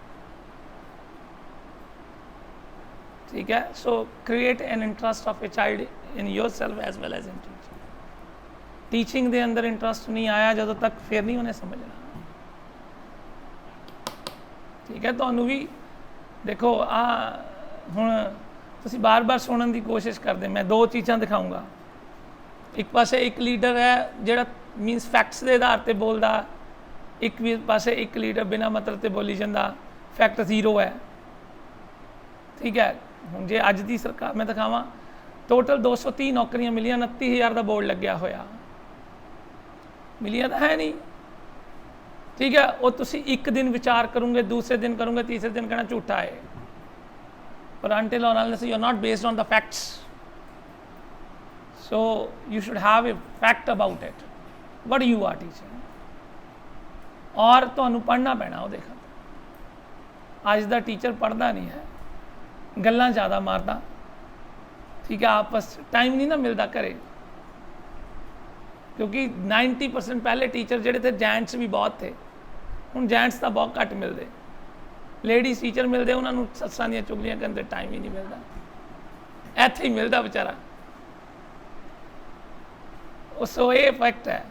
ਠੀਕ ਹੈ। So create an interest of a child in yourself as well as in teaching. Teaching ਦੇ ਅੰਦਰ ਇੰਟਰਸਟ ਨਹੀਂ ਆਇਆ ਜਦੋਂ ਤੱਕ ਫਿਰ ਨਹੀਂ ਉਹਨੇ ਸਮਝਣਾ। ਠੀਕ ਹੈ। ਤੁਹਾਨੂੰ ਵੀ ਦੇਖੋ ਆ ਹੁਣ ਤੁਸੀਂ ਬਾਰ-ਬਾਰ ਸੁਣਨ ਦੀ ਕੋਸ਼ਿਸ਼ ਕਰਦੇ, ਮੈਂ 2 ਚੀਜ਼ਾਂ ਦਿਖਾਊਂਗਾ। ਇੱਕ ਪਾਸੇ ਇੱਕ ਲੀਡਰ ਹੈ ਜਿਹੜਾ ਮੀਨਸ ਫੈਕਟਸ ਦੇ ਆਧਾਰ ਤੇ ਬੋਲਦਾ, ਇੱਕ ਵੀ ਪਾਸੇ ਇੱਕ ਲੀਡਰ ਬਿਨਾਂ ਮਤਲਬ ਤੇ ਬੋਲੀ ਜਾਂਦਾ, ਫੈਕਟ ਜ਼ੀਰੋ ਹੈ। ਠੀਕ ਹੈ। ਹੁਣ ਜੇ ਅੱਜ ਦੀ ਸਰਕਾਰ ਮੈਂ ਦਿਖਾਵਾਂ, ਟੋਟਲ 230 ਨੌਕਰੀਆਂ ਮਿਲੀਆਂ, 29,000 ਦਾ ਬੋਰਡ ਲੱਗਿਆ ਹੋਇਆ, ਮਿਲੀਆਂ ਤਾਂ ਹੈ ਨਹੀਂ। ਠੀਕ ਹੈ। ਉਹ ਤੁਸੀਂ ਇੱਕ ਦਿਨ ਵਿਚਾਰ ਕਰੋਗੇ, ਦੂਸਰੇ ਦਿਨ ਕਰੋਗੇ, ਤੀਸਰੇ ਦਿਨ ਕਹਿਣਾ ਝੂਠਾ ਹੈ। ਪਰ until or unless you are not based on the facts, so you should have a fact about it what you are teaching, ਔਰ ਤੁਹਾਨੂੰ ਪੜ੍ਹਨਾ ਪੈਣਾ ਉਹਦੇ ਖਾਤਰ। ਅੱਜ ਦਾ ਟੀਚਰ ਪੜ੍ਹਦਾ ਨਹੀਂ ਹੈ, ਗੱਲਾਂ ਜ਼ਿਆਦਾ ਮਾਰਦਾ। ਠੀਕ ਹੈ। ਆਪਸ ਟਾਈਮ ਨਹੀਂ ਨਾ ਮਿਲਦਾ ਘਰੇ, ਕਿਉਂਕਿ 90% ਪਹਿਲੇ ਟੀਚਰ ਜਿਹੜੇ ਥੇ ਜੈਂਟਸ ਵੀ ਬਹੁਤ ਥੇ, ਹੁਣ ਜੈਂਟਸ ਤਾਂ ਬਹੁਤ ਘੱਟ ਮਿਲਦੇ। ਲੇਡੀਜ਼ ਟੀਚਰ ਮਿਲਦੇ, ਉਹਨਾਂ ਨੂੰ ਸੱਸਾਂ ਦੀਆਂ ਚੁਗਲੀਆਂ ਕਰਨ ਦੇ ਟਾਈਮ ਹੀ ਨਹੀਂ ਮਿਲਦਾ। ਇੱਥੇ ਹੀ ਮਿਲਦਾ ਵਿਚਾਰਾ। ਸੋ ਇਹ ਫੈਕਟ ਹੈ।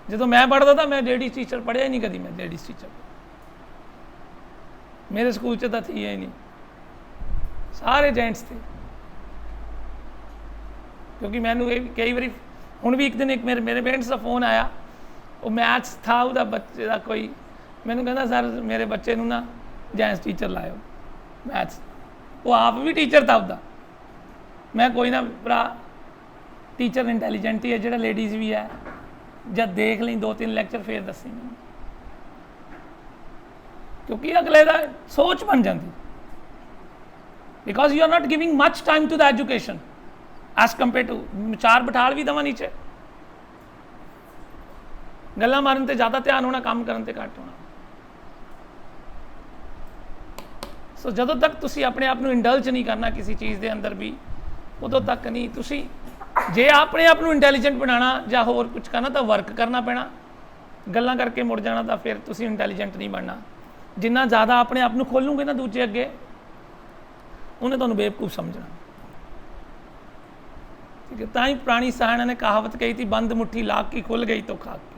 ਜਦੋਂ ਮੈਂ ਪੜ੍ਹਦਾ ਤਾਂ ਮੈਂ ਲੇਡੀਜ਼ ਟੀਚਰ ਪੜ੍ਹਿਆ ਹੀ ਨਹੀਂ ਕਦੀ। ਮੈਂ ਲੇਡੀਜ਼ ਟੀਚਰ ਮੇਰੇ ਸਕੂਲ 'ਚ ਤਾਂ ਥੀ ਹੀ ਨਹੀਂ, ਸਾਰੇ ਜੈਂਟਸ थे। ਕਿਉਂਕਿ ਮੈਨੂੰ ਇਹ ਕਈ ਵਾਰੀ, ਹੁਣ ਵੀ ਇੱਕ ਦਿਨ ਇੱਕ ਮੇਰੇ ਪੇਰੈਂਟਸ ਦਾ ਫੋਨ ਆਇਆ, ਉਹ ਮੈਥਸ ਥਾ ਉਹਦਾ ਬੱਚੇ ਦਾ ਕੋਈ, ਮੈਨੂੰ ਕਹਿੰਦਾ ਸਰ ਮੇਰੇ ਬੱਚੇ ਨੂੰ ਨਾ ਜੈਂਸ ਟੀਚਰ ਲਾਇਓ ਮੈਥਸ, ਉਹ ਆਪ ਵੀ ਟੀਚਰ ਤਾਂ ਆਪਦਾ। ਮੈਂ ਕੋਈ ਨਾ ਭਰਾ ਟੀਚਰ ਇੰਟੈਲੀਜੈਂਟ ਹੀ ਹੈ, ਜਿਹੜਾ ਲੇਡੀਜ਼ ਵੀ ਹੈ, ਜਦ ਦੇਖ ਲਈ 2-3 ਲੈਕਚਰ ਫੇਰ ਦੱਸੀ ਮੈਨੂੰ, ਕਿਉਂਕਿ ਅਗਲੇ ਦਾ ਸੋਚ ਬਣ ਜਾਂਦੀ। Because you are not giving much time to the education as compare to, ਚਾਰ ਬਿਠਾਲ ਵੀ ਦੇਵਾਂ ਨੀਚੇ, ਗੱਲਾਂ ਮਾਰਨ ਤੇ ਜ਼ਿਆਦਾ ਧਿਆਨ ਹੋਣਾ, ਕੰਮ ਕਰਨ ਤੇ ਘੱਟ ਹੋਣਾ। ਸੋ ਜਦੋਂ ਤੱਕ ਤੁਸੀਂ ਆਪਣੇ ਆਪ ਨੂੰ ਇੰਡਲਜ ਨਹੀਂ ਕਰਨਾ ਕਿਸੇ ਚੀਜ਼ ਦੇ ਅੰਦਰ ਵੀ, ਉਦੋਂ ਤੱਕ ਨਹੀਂ ਤੁਸੀਂ, ਜੇ ਆਪਣੇ ਆਪ ਨੂੰ ਇੰਟੈਲੀਜੈਂਟ ਬਣਾਉਣਾ ਜਾਂ ਹੋਰ ਕੁਝ ਕਰਨਾ ਤਾਂ ਵਰਕ ਕਰਨਾ ਪੈਣਾ। ਗੱਲਾਂ ਕਰਕੇ ਮੁੜ ਜਾਣਾ ਤਾਂ ਫਿਰ ਤੁਸੀਂ ਇੰਟੈਲੀਜੈਂਟ ਨਹੀਂ ਬਣਨਾ। ਜਿੰਨਾ ਜ਼ਿਆਦਾ ਆਪਣੇ ਆਪ ਨੂੰ ਖੋਲੂਗੇ ਨਾ ਦੂਜੇ ਅੱਗੇ, ਉਹਨੇ ਤੁਹਾਨੂੰ ਬੇਵਕੂਫ ਸਮਝਣਾ। ਠੀਕ ਹੈ, ਤਾਂ ਹੀ ਪੁਰਾਣੀ ਸਿਆਣਿਆਂ ਨੇ ਕਹਾਵਤ ਕਹੀ ਥੀ, ਬੰਦ ਮੁੱਠੀ ਲਾਗ ਕੀ ਖੁੱਲ ਗਈ ਤੋਂ ਖਾਕ ਕੀ।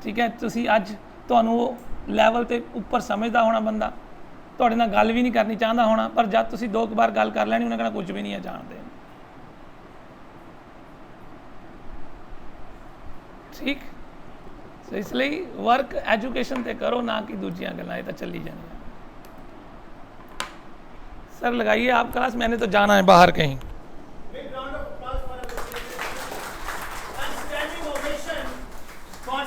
ਠੀਕ ਹੈ, ਤੁਸੀਂ ਅੱਜ ਤੁਹਾਨੂੰ ਉਹ ਲੈਵਲ ਤੇ ਉੱਪਰ ਸਮਝਦਾ ਹੋਣਾ ਬੰਦਾ, ਤੁਹਾਡੇ ਨਾਲ ਗੱਲ ਵੀ ਨਹੀਂ ਕਰਨੀ ਚਾਹੁੰਦਾ ਹੋਣਾ, ਪਰ ਜਦ ਤੁਸੀਂ 2 ਵਾਰ ਗੱਲ ਕਰ ਲੈਣੀ, ਉਹਨੇ ਕਹਿਣਾ ਕੁਝ ਵੀ ਨਹੀਂ ਹੈ ਜਾਣਦੇ। ਠੀਕ, ਸੋ ਇਸ ਲਈ ਵਰਕ ਐਜੂਕੇਸ਼ਨ ਤੇ ਕਰੋ, ਨਾ ਕਿ ਦੂਜੀਆਂ ਗੱਲਾਂ, ਇਹ ਤਾਂ ਚੱਲੀ ਜਾਣੀਆਂ। सर लगाइए आप क्लास, मैंने तो जाना है बाहर कहीं।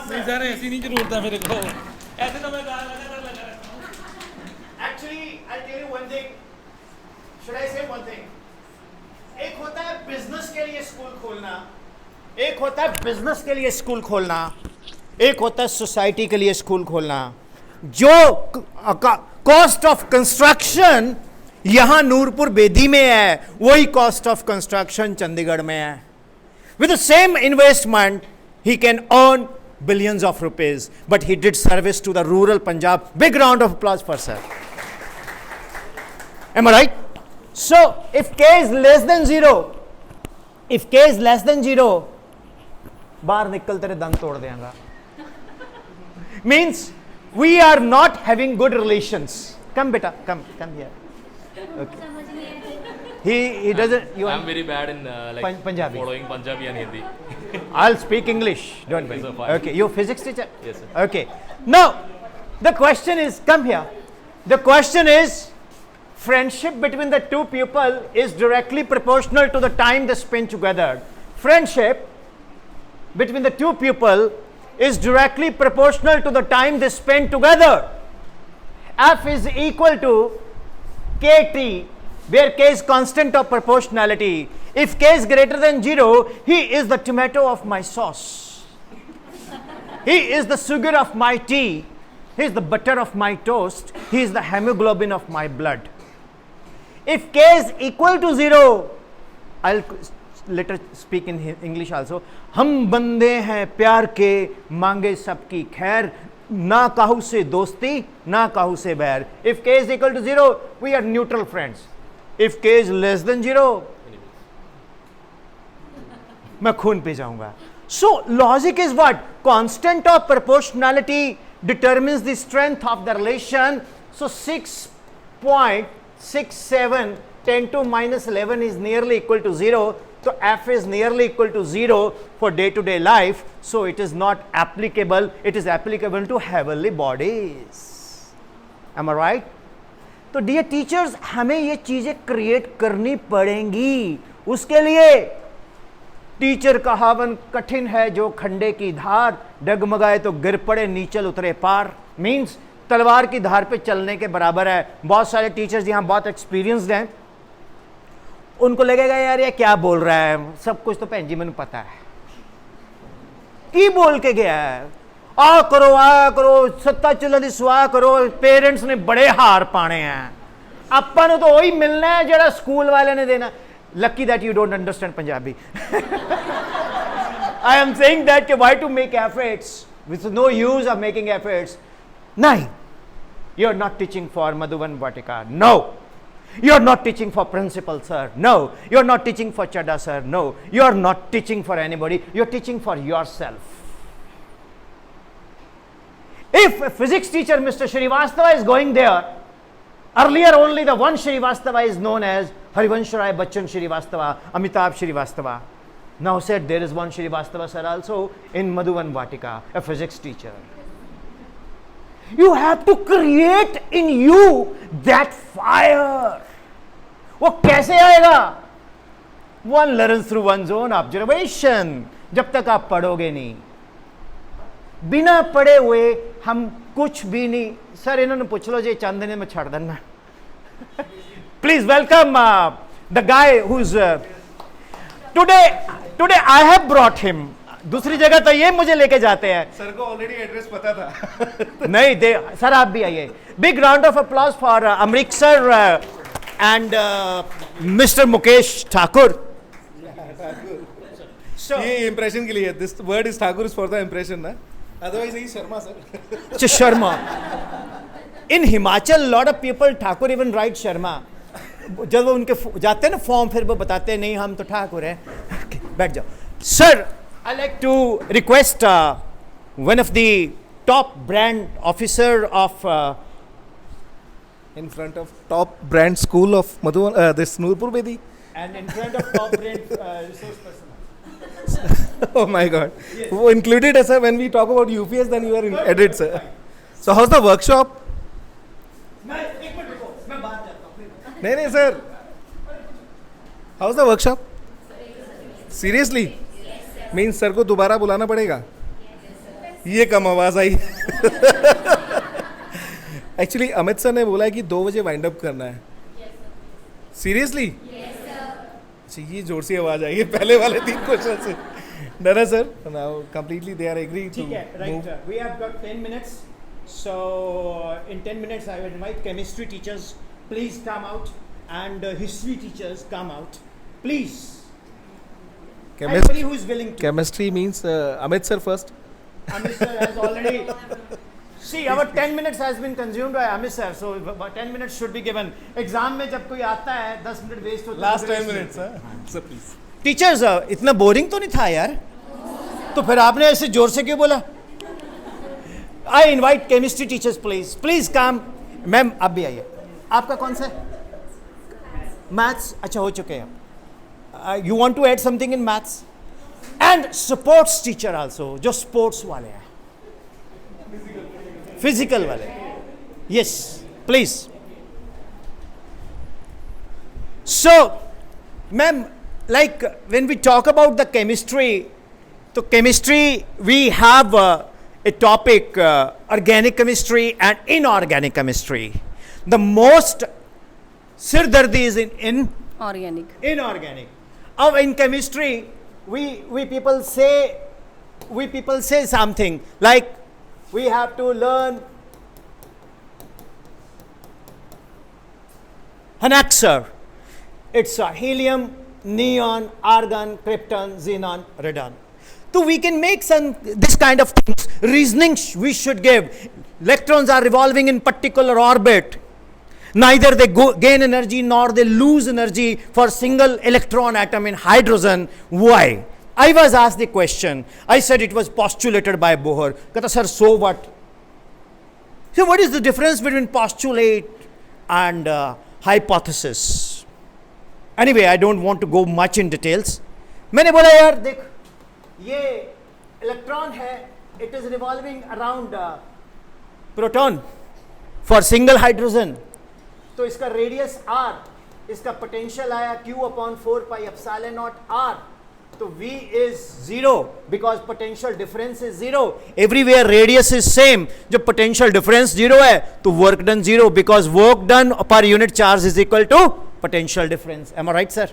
नहीं सर ऐसी नहीं जरूरत है मेरे को, ऐसे तो मैं लगातार लगा रहता हूँ। Actually, I'll tell you one thing. Should I say one thing? एक होता है बिजनेस के लिए स्कूल खोलना, एक होता है बिजनेस के लिए स्कूल खोलना, एक होता है सोसाइटी के लिए स्कूल खोलना। जो कॉस्ट ऑफ कंस्ट्रक्शन यहां नूरपुर बेदी में है, वही कॉस्ट ऑफ कंस्ट्रक्शन चंडीगढ़ में है। With the same investment he can earn billions of rupees, but he did service to the rural Punjab. Big round of applause for sir. Am I right? So if k is less than 0, if k is less than 0, बाहर निकल तेरे दंत तोड़ देगा, means we are not having good relations. Come beta, come here. Okay. He doesn't. You I'm very bad in Punjabi. Following Punjabi and Hindi. I'll speak English. Don't worry. Okay, so fine. Okay, you physics teacher? Yes, sir. Okay. Now, the question is, come here. The question is, friendship between the two people is directly proportional to the time they spend together. Friendship between the two people is directly proportional to the time they spend together. F is equal to KT, where k is constant of proportionality. If k is greater than 0, he is the tomato of my sauce. He is the sugar of my tea. He is the butter of my toast. He is the hemoglobin of my blood. If k is equal to 0, I'll later speak in English also. हम बंदे हैं प्यार के, मांगे सबकी खैर, ना काहू से दोस्ती ना काहू से बैर. If k is equal to 0, we are neutral friends. If k is less than 0, मैं खून पी जाऊंगा. So logic is what? Constant of proportionality determines the strength of the relation. So 6.67 10 to minus 11 is nearly equal to 0. So f is nearly equal to 0 for day-to-day life. So it is not applicable. It is applicable to heavenly bodies. Am I right? तो dear teachers, हमें ये चीजें create करनी पड़ेंगी. उसके लिए teacher का हवन कठिन है जो खंडे की धार, डगमगाए तो गिर पड़े नीचल उतरे पार. मीन्स तलवार की धार पे चलने के बराबर है. बहुत सारे टीचर्स यहाँ बहुत एक्सपीरियंसड हैं, उनको लगेगा यार ये क्या बोल रहा है, सब कुछ तो भैन जी मैंने पता है, की बोल के गया है, आ करो सत्ता चुल्ला दी सुआ करो. पेरेंट्स ने बड़े हार पाने हैं, ਆਪਾਂ ਨੂੰ ਤਾਂ ਉਹੀ ਮਿਲਣਾ ਹੈ ਜਿਹੜਾ ਸਕੂਲ ਵਾਲਿਆਂ ਨੇ ਦੇਣਾ. Lucky that you don't understand Punjabi. I am saying that why to make efforts with no use of making efforts. Nahi, you are not teaching for Madhuvan Vatika. No, you are not teaching for principal sir. No, you are not teaching for Chadda sir. No, you are not teaching for anybody. You are teaching for yourself. If a physics teacher, Mr. Srivastava, is going there, earlier only the one Srivastava is known as Harivansh Rai Bachchan Srivastava, Amitabh Srivastava. Now said there is one Srivastava sir also in Madhuvan Vatika, a physics teacher. You have to create in you that fire. वो कैसे आएगा? One learns through one's own observation. जब तक आप पढ़ोगे नहीं, बिना पढ़े हुए हम कुछ भी नहीं. सर इन्होंने पूछ लो जी चांदनी में छड़ देना. Please welcome the guy who's today I have brought him. दूसरी जगह तो ये मुझे लेके जाते हैं. सर को ऑलरेडी एड्रेस पता था. नहीं दे सर, आप भी आइए. Big round of applause for Amrik sir and mister Mukesh Thakur. ये इंप्रेशन के लिए, this word is Thakur is for the impression ना, अदरवाइज ही शर्मा सर. अच्छा Sharma. In Himachal lot of people Thakur even write Sharma. जब वो उनके जाते हैं ना फॉर्म, फिर वो बताते हैं नहीं हम तो ठाकुर हैं. बैठ जाओ sir. I like to request one of the top brand officer of in front of top brand school of Madhuban, this Noorpur Bedi. and in front of top brand resource person. Oh my God. वो included है sir. When we talk about UPS, then you are in edit sir. So how's the workshop? मैं एक minute रुको, मैं बाहर जाता हूँ. नहीं sir. How's the workshop? Seriously? Means sir को दोबारा बुलाना पड़ेगा. ये कम आवाज आई. एक्चुअली अमित सर ने बोला है कि 2 बजे वाइंड अप करना है. सीरियसली? अच्छा ये जोर से आवाज आई है पहले वाले 3 क्वेश्चन से. डरा sir. Now completely they are agree to ठीक है, right. We have got 10 minutes. So in 10 minutes I will invite chemistry teachers. Please come out, and history teachers come out. Please. Anybody who is willing to. Chemistry means Amit sir first. Amit sir has already. See, our 10 minutes has been consumed by Amit sir, so 10 minutes should be given. Exam में जब कोई आता है 10 minute waste होता है. Last 10 minutes sir please. Teachers इतना boring तो नहीं था यार, तो फिर आपने ऐसे जोर से क्यों बोला? I invite chemistry teachers please, please come. Ma'am आप भी आइए. आपका कौन सा है? मैथ्स. अच्छा हो चुके हैं. You want to add something in maths? And sports teacher also, जो sports वाले हैं, physical वाले. Yes, please. So, ma'am, like when we talk about the chemistry, so chemistry we have a topic organic chemistry and inorganic chemistry. The most sirdardi is in Organic. inorganic. In chemistry, we people say something like we have to learn an answer. It's helium, neon, argon, krypton, xenon, radon. So we can make this kind of things. Reasoning we should give. Electrons are revolving in particular orbit. Neither they gain energy nor they lose energy for single electron atom in hydrogen. Why? I was asked the question. I said it was postulated by Bohr. Kata sir, so what? So what is the difference between postulate and hypothesis? Anyway, I don't want to go much in details. मैंने बोला यार देख, ये electron है, it is revolving around proton for single hydrogen. तो इसका radius r, इसका potential आया Q/4πε0r. तो V is 0 because potential difference is 0. Everywhere radius is same. जब potential difference 0 है तो work done 0 because work done per unit charge is equal to potential difference. Am I right, sir?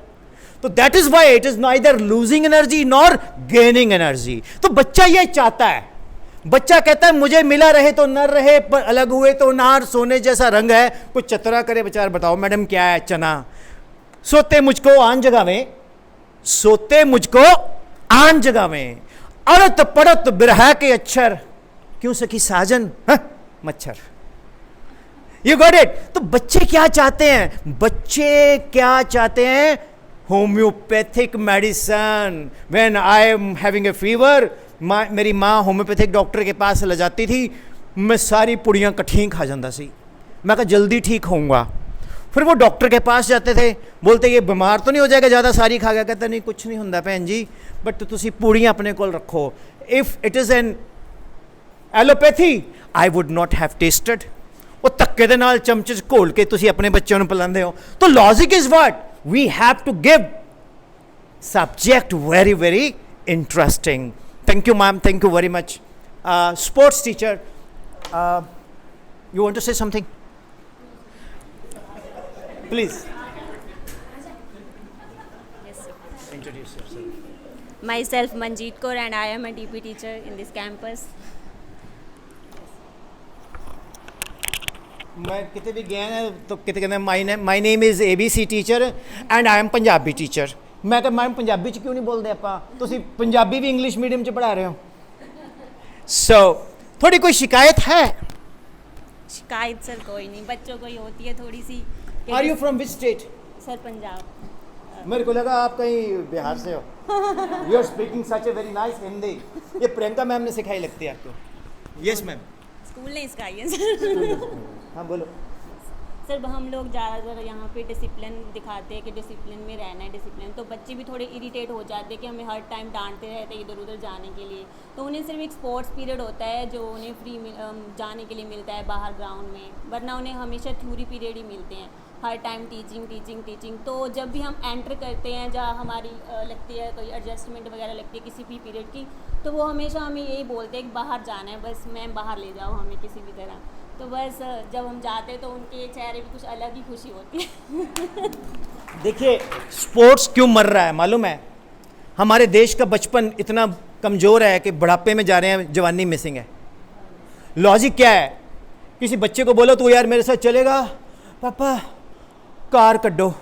तो that is why it is neither losing energy nor gaining energy. तो बच्चा ये चाहता है. बच्चा कहता है मुझे मिला रहे तो नर रहे, पर अलग हुए तो नार. सोने जैसा रंग है, कुछ चतरा करे बेचार. बताओ मैडम क्या है? चना. सोते मुझको आन जगावे, सोते मुझको आन जगावे. अड़त पड़त बिरहा के अक्षर, क्यों सखी साजन मच्छर. You got it. तो बच्चे क्या चाहते हैं? बच्चे क्या चाहते हैं? Homeopathic medicine. When I am having a fever, मेरी माँ होम्योपैथिक डॉक्टर के पास ले जाती थी. मैं सारी पुड़ियाँ कट्ठियाँ खा जाता सी. मैं कहा जल्दी ठीक होऊंगा. फिर वो डॉक्टर के पास जाते थे, बोलते ये बीमार तो नहीं हो जाएगा ज़्यादा सारी खा गया? कहता नहीं कुछ नहीं होता भैन जी, बट तुसी पूड़ियाँ अपने को रखो. If it is an allopathy, I would not have tasted. ਉਹ ਧੱਕੇ ਦੇ ਨਾਲ ਚਮਚੇ 'ਚ ਘੋਲ ਕੇ ਤੁਸੀਂ ਆਪਣੇ ਬੱਚਿਆਂ ਨੂੰ ਪਿਲਾਉਂਦੇ ਹੋ. ਤਾਂ logic is what we have to give subject very very interesting. Thank you ma'am, thank you very much. Sports teacher, you want to say something? Please Yes, sir. introduce yourself. Myself Manjeet Kaur and I am a DP teacher in this campus. मैं कितने भी गया ना तो कितने कहते my name is ABC teacher and I am Punjabi teacher. मैं कहा मैम पंजाबी च क्यों नहीं बोलते ਆਪਾਂ ਤੁਸੀਂ पंजाबी भी इंग्लिश मीडियम च पढ़ा रहे हो. सो थोड़ी कोई शिकायत है? शिकायत सर कोई नहीं, बच्चों को ही होती है थोड़ी सी. Are you from which state? Sir Punjab. मेरे को लगा आप कहीं बिहार से हो. You are speaking such a very nice Hindi. ये प्रियंका मैम ने सिखाई लगती है आपको. Yes ma'am. स्कूल ने सिखाई है सर. हाँ बोलो. सर हम लोग ज़्यादातर यहाँ पे डिसिप्लिन दिखाते हैं कि डिसिप्लिन में रहना है, डिसिप्लिन. तो बच्चे भी थोड़े इरिटेट हो जाते हैं कि हमें हर टाइम डांटते रहते हैं इधर उधर जाने के लिए. तो उन्हें सिर्फ एक स्पोर्ट्स पीरियड होता है जो उन्हें फ्री जाने के लिए मिलता है बाहर ग्राउंड में, वरना उन्हें हमेशा थ्योरी पीरियड ही मिलते हैं. हर टाइम टीचिंग टीचिंग टीचिंग. तो जब भी हम एंटर करते हैं जहाँ हमारी लगती है कोई एडजस्टमेंट वगैरह लगती है किसी भी पीरियड की, तो वो हमेशा हमें यही बोलते हैं कि बाहर जाना है, बस मैम बाहर ले जाओ हमें किसी भी तरह. तो बस जब हम जाते हैं तो उनके चेहरे पे कुछ अलग ही खुशी होती है. देखिए स्पोर्ट्स क्यों मर रहा है मालूम है? हमारे देश का बचपन इतना कमज़ोर है कि बुढ़ापे में जा रहे हैं, जवानी मिसिंग है. लॉजिक क्या है? किसी बच्चे को बोलो तो यार मेरे साथ चलेगा, पापा कार कड्डो,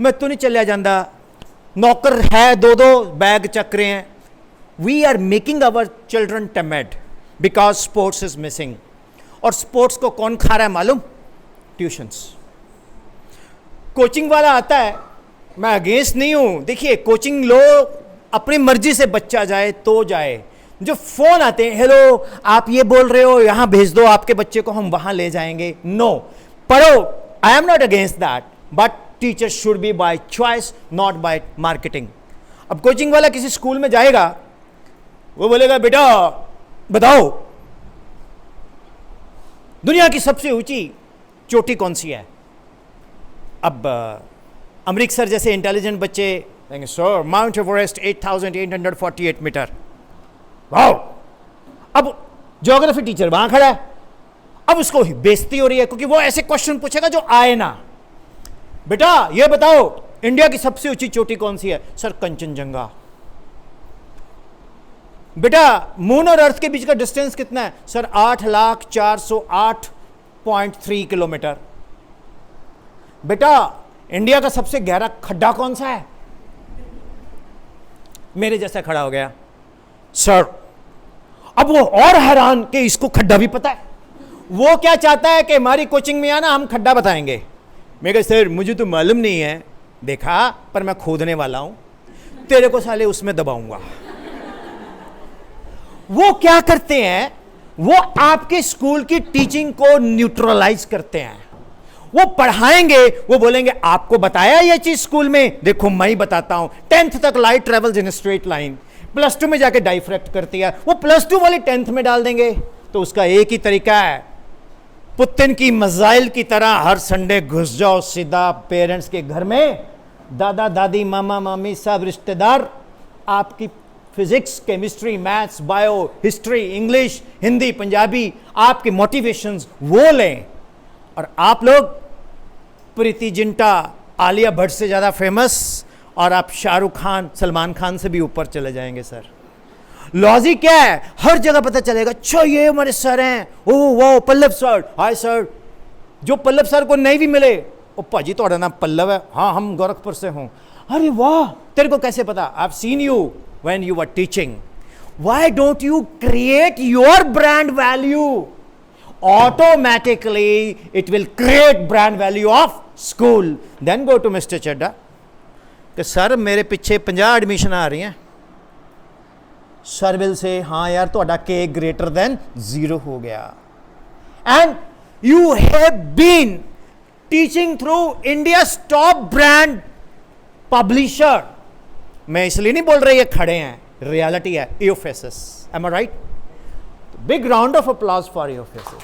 मैं तो नहीं चलिया जाता. नौकर है दो बैग चक रहे हैं. We are making our children timid because sports is missing. और स्पोर्ट्स को कौन खा रहा है मालूम? ट्यूशन्स. कोचिंग वाला आता है, मैं अगेंस्ट नहीं हूँ. देखिए कोचिंग लो, अपनी मर्जी से बच्चा जाए तो जाए. जो फ़ोन आते हैं, हेलो आप ये बोल रहे हो यहाँ भेज दो आपके बच्चे को, हम वहाँ ले जाएंगे. नो, पढ़ो. I am not against that, but teacher should be by choice not bye marketing. अब कोचिंग वाला किसी स्कूल में जाएगा, वो बोलेगा बेटा बताओ दुनिया की सबसे ऊंची चोटी कौन सी है? अब अमृतसर जैसे इंटेलिजेंट बच्चे कहेंगे sir Mount Everest 8,848 meter. Wow. अब ज्योग्राफी टीचर वहां खड़ा है, अब उसको बेइज्जती हो रही है क्योंकि वो ऐसे क्वेश्चन पूछेगा जो आए ना. बेटा ये बताओ इंडिया की सबसे ऊंची चोटी कौन सी है? सर कंचनजंगा. बेटा मून और अर्थ के बीच का डिस्टेंस कितना है? Sir 8,408.3 kilometre. बेटा इंडिया का सबसे गहरा खड्डा कौन सा है? मेरे जैसा खड़ा हो गया. सर अब वो और हैरान कि इसको खड्डा भी पता है. वो क्या चाहता है कि हमारी कोचिंग में आना, हम खड्डा बताएंगे. मैं कहा सर मुझे तो मालूम नहीं है, देखा पर मैं खोदने वाला हूं, तेरे को साले उसमें दबाऊंगा. वो क्या करते हैं? वो आपके स्कूल की टीचिंग को न्यूट्रलाइज करते हैं. वो पढ़ाएंगे, वो बोलेंगे आपको बताया ये चीज स्कूल में, देखो मैं ही बताता हूं. 10th तक light travels in straight line, +2 में जाके डाइफ्रैक्ट करती है. वो +2 वाली 10th में डाल देंगे. तो उसका एक ही तरीका है, पुतिन की मिसाइल की तरह हर संडे घुस जाओ सीधा पेरेंट्स के घर में. दादा दादी मामा मामी सब रिश्तेदार आपकी physics chemistry maths bio history English Hindi Punjabi आपके मोटिवेशंस वो लें. और आप लोग प्रीति जिंटा आलिया भट्ट से ज़्यादा फेमस, और आप शाहरुख खान सलमान खान से भी ऊपर चले जाएंगे. सर लॉजिक क्या है? हर जगह पता चलेगा अच्छा ये हमारे सर हैं, ओह वाह पल्लव सर, हाय सर. जो पल्लव सर को नहीं भी मिले, ओ भाजी थोड़ा नाम पल्लव है, हाँ हम गोरखपुर से हों. अरे वाह तेरे को कैसे पता? I have seen you when you are teaching. Why don't you create your brand value? Automatically it will create brand value of school. Then go to Mr. Chadda कि सर मेरे पीछे 50 एडमिशन आ रही हैं. सर विल से हाँ यार ਤੁਹਾਡਾ K greater than 0 हो गया. And you have been teaching through India's top brand publisher. मैं इसलिए नहीं बोल रही ये खड़े हैं, रियलिटी है. EOFSS. Am I right? Big round of applause for your faces.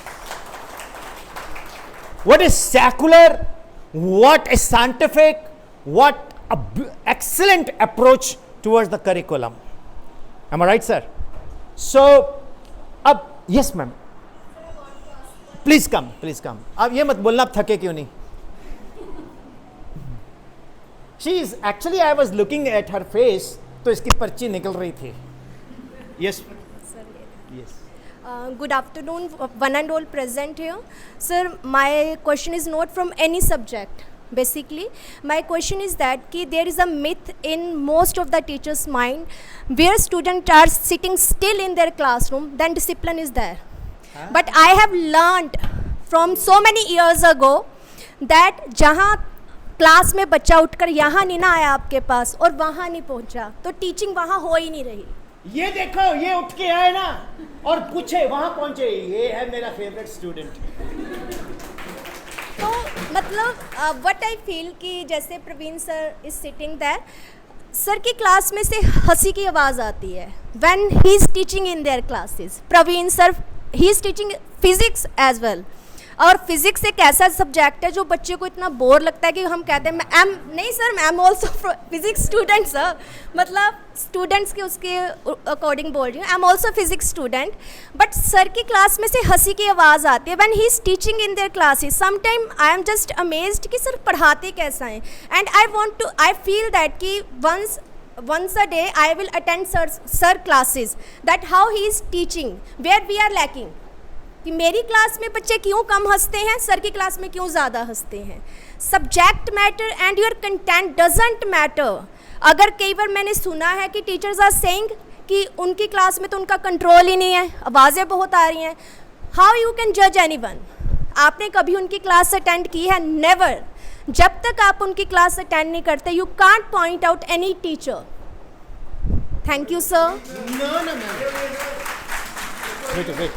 What a secular, what a scientific, what a excellent approach towards the curriculum. Am I right, sir? So, yes, ma'am. Please come, please come. अब ये मत बोलना आप थके क्यों नहीं. She is actually, I was looking at her face, तो इसकी पर्ची निकल रही थी. Yes. Yes. Good afternoon, one and all present here. Sir, my question is not from any subject. Basically, my question is that there is a myth in most of the teachers' mind where students are sitting still in their classroom, then discipline is there. But I have learned from so many years ago that जहाँ class में बच्चा उठकर यहाँ नहीं ना आया आपके पास और वहाँ नहीं पहुँचा तो टीचिंग वहाँ हो ही नहीं रही. ये देखो, ये उठ के आए ना और पूछे वहाँ पहुँचे, ये है मेरा फेवरेट स्टूडेंट. तो मतलब व्हाट आई फील कि जैसे Praveen sir is sitting there, sir की क्लास में से हंसी की आवाज़ आती है when he is teaching in their classes. Praveen sir he is teaching physics as well, और फिजिक्स एक ऐसा सब्जेक्ट है जो बच्चे को इतना बोर लगता है कि हम कहते हैं आई एम नहीं sir, I am also physics student sir, मतलब स्टूडेंट्स के उसके अकॉर्डिंग बोल रही हूँ, I am also physics student. But sir की क्लास में से हंसी की आवाज़ आती है when he is teaching in their classes. Sometime I am just amazed कि सर पढ़ाते कैसा हैं. एंड आई फील दैट कि once a day I will attend sir classes, that how he is teaching, where we are lacking. कि मेरी class में बच्चे क्यों कम हंसते हैं, सर की क्लास में क्यों ज़्यादा हंसते हैं. Subject matter and your content doesn't matter. अगर कई बार मैंने सुना है कि टीचर्स आर सेइंग कि उनकी क्लास में तो उनका कंट्रोल ही नहीं है, आवाज़ें बहुत आ रही हैं. हाउ यू कैन जज एनीवन. आपने कभी उनकी क्लास अटेंड की है? नेवर. जब तक आप उनकी क्लास अटेंड नहीं करते you can't point out any teacher. Thank you sir. No. Wait.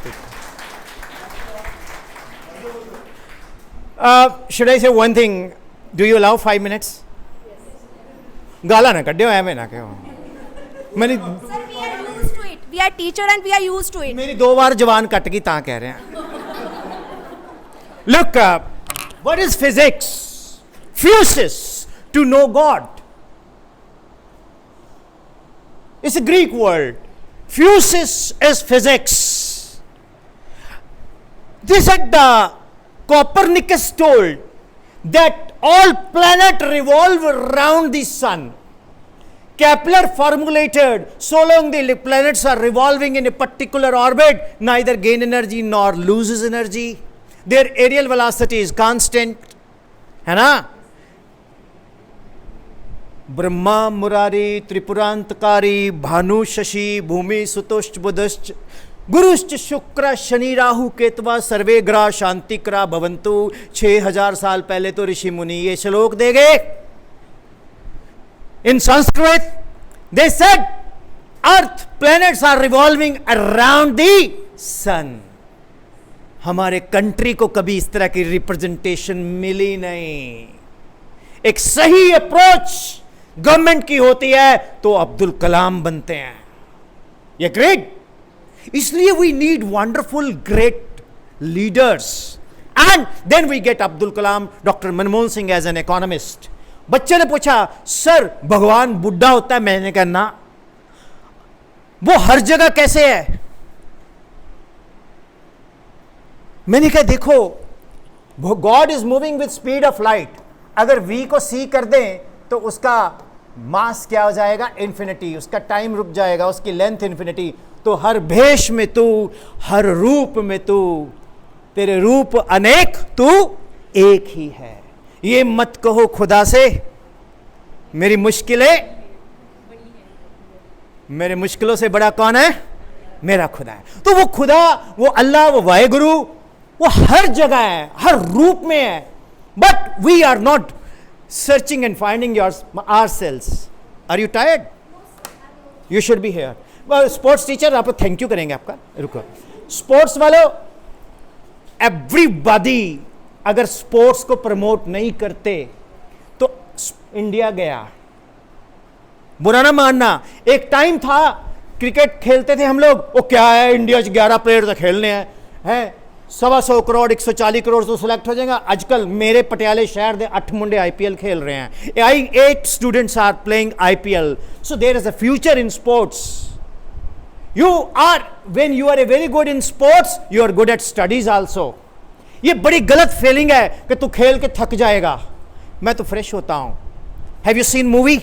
Should I say one thing? Do you allow 5 minutes? गाला ना कड्डियो ऐਵੇਂ ना कहो. मैंने Sir, we are used to it. We are teacher and we are used to it. मेरी 2 बार जवान cut गई तां कह रहे हैं. Look, what is physics? Fuses to know God. It's a Greek word. Fuses is physics. This at the Copernicus told that all planets revolve around the sun. Kepler formulated, so long the planets are revolving in a particular orbit, neither gain energy nor loses energy. Their aerial velocity is constant. है ना? ब्रह्मा मुरारी त्रिपुरांतकारी भानु शशि भूमि सुतुश्च बुधश्च गुरुश्च शुक्र शनि राहु केतवा सर्वे ग्रह शांतिकरा भवंतु. 6000 साल पहले तो ऋषि मुनि ये श्लोक दे गए. In Sanskrit, they said, Earth, planets are revolving around the sun. हमारे कंट्री को कभी इस तरह की रिप्रेजेंटेशन मिली नहीं. एक सही अप्रोच गवर्नमेंट की होती है तो अब्दुल कलाम बनते हैं. ये ग्रेट. इसलिए we need wonderful great leaders and then we get Abdul Kalam, doctor Manmohan Singh as an economist. बच्चे ने पूछा, सर भगवान बुढ़ा होता है? मैंने कहा ना, वो हर जगह कैसे है? मैंने कहा देखो, God is moving with speed of light. अगर v को c कर दें तो उसका मास क्या हो जाएगा? इन्फिनिटी. उसका टाइम रुक जाएगा, उसकी लेंथ इन्फिनिटी. तो हर भेष में तू, हर रूप में तू, तेरे रूप अनेक तू एक ही है. ये मत कहो खुदा से मेरी मुश्किलों से बड़ा कौन है? मेरा खुदा है. तो वो खुदा, वो अल्लाह, वो वाहेगुरु, वो हर जगह है, हर रूप में है. But we are not searching and finding ourselves. Are you tired? You should be here. Sports teacher आप थैंक यू करेंगे आपका. रुको, स्पोर्ट्स वालों, एवरीबॉडी अगर स्पोर्ट्स को प्रमोट नहीं करते तो इंडिया गया. बुरा ना मानना, एक टाइम था क्रिकेट खेलते थे हम लोग, वो क्या है इंडिया 11 प्लेयर तो खेलने हैं 125 करोड़ 140 करोड़ तो सिलेक्ट हो जाएगा। आजकल मेरे पटियाले शहर दे 8 मुंडे IPL खेल रहे हैं, 8 students are playing IPL। So there is a future in sports. You are, when you are a very good in sports, you are good at studies also. ये बड़ी गलत फीलिंग है कि तू खेल के थक जाएगा, मैं तो फ्रेश होता हूं। Have you seen movie?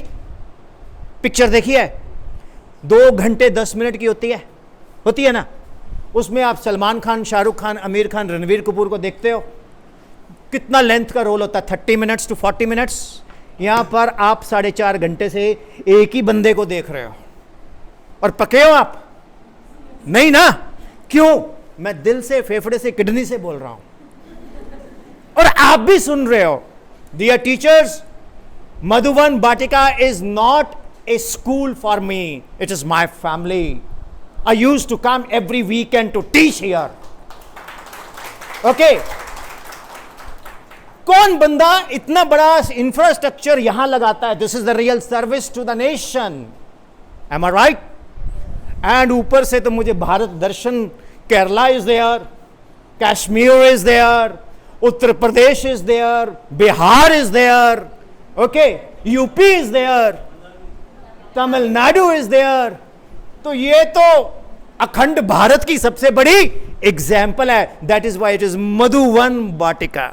Picture देखी है, 2 घंटे 10 मिनट की होती है ना। उसमें आप सलमान खान, शाहरुख खान, आमिर खान, रणवीर कपूर को देखते हो, कितना लेंथ का रोल होता है, 30 मिनट्स to 40 मिनट्स। यहां पर आप 4.5 घंटे से एक ही बंदे को देख रहे हो और पके हो आप नहीं ना। क्यों? मैं दिल से, फेफड़े से, किडनी से बोल रहा हूं और आप भी सुन रहे हो। Dear teachers, Madhuvan Vatika is not a school for me, it is my family. I used to come every weekend to teach here. Okay, कौन बंदा इतना बड़ा इंफ्रास्ट्रक्चर यहां लगाता है? This is the real service to the nation. Am I right? And ऊपर से तो मुझे Bharat Darshan, Kerala is there, Kashmir is there, Uttar Pradesh is there, Bihar is there, okay, UP is there, Tamil Nadu is there. तो ये तो अखंड भारत की सबसे बड़ी एग्जाम्पल है। That is why it is Madhuvan Vatika.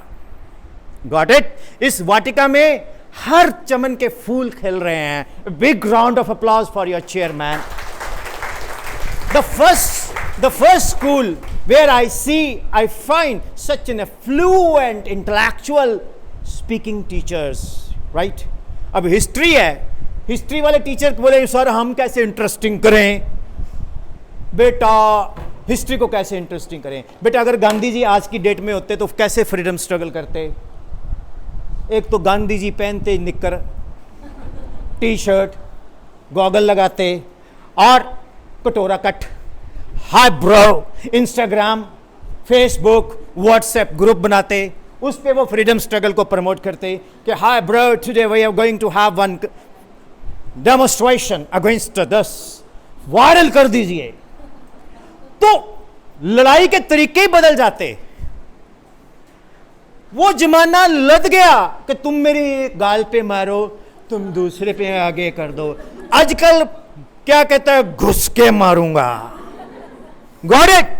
Got it? इस वाटिका में हर चमन के फूल खिल रहे हैं। Big round of applause for your chairman. The first school where I find such an fluent intellectual speaking teachers, right? अब हिस्ट्री है, हिस्ट्री वाले टीचर बोले सर हम कैसे इंटरेस्टिंग करें? बेटा हिस्ट्री को कैसे इंटरेस्टिंग करें? बेटा अगर गांधी जी आज की डेट में होते तो कैसे फ्रीडम स्ट्रगल करते? एक तो गांधी जी पहनते निक्कर, टी-शर्ट, गॉगल लगाते और कटोरा cut, high bro, Instagram, Facebook, WhatsApp group बनाते, उस पे वो फ्रीडम स्ट्रगल को प्रमोट करते कि hi bro today we are going to have one demonstration against this, viral कर दीजिए। तो लड़ाई के तरीके ही बदल जाते। वो जमाना लद गया कि तुम मेरी गाल पे मारो, तुम दूसरे पे आगे कर दो। आजकल क्या कहता है? घुस के मारूंगा। Got it?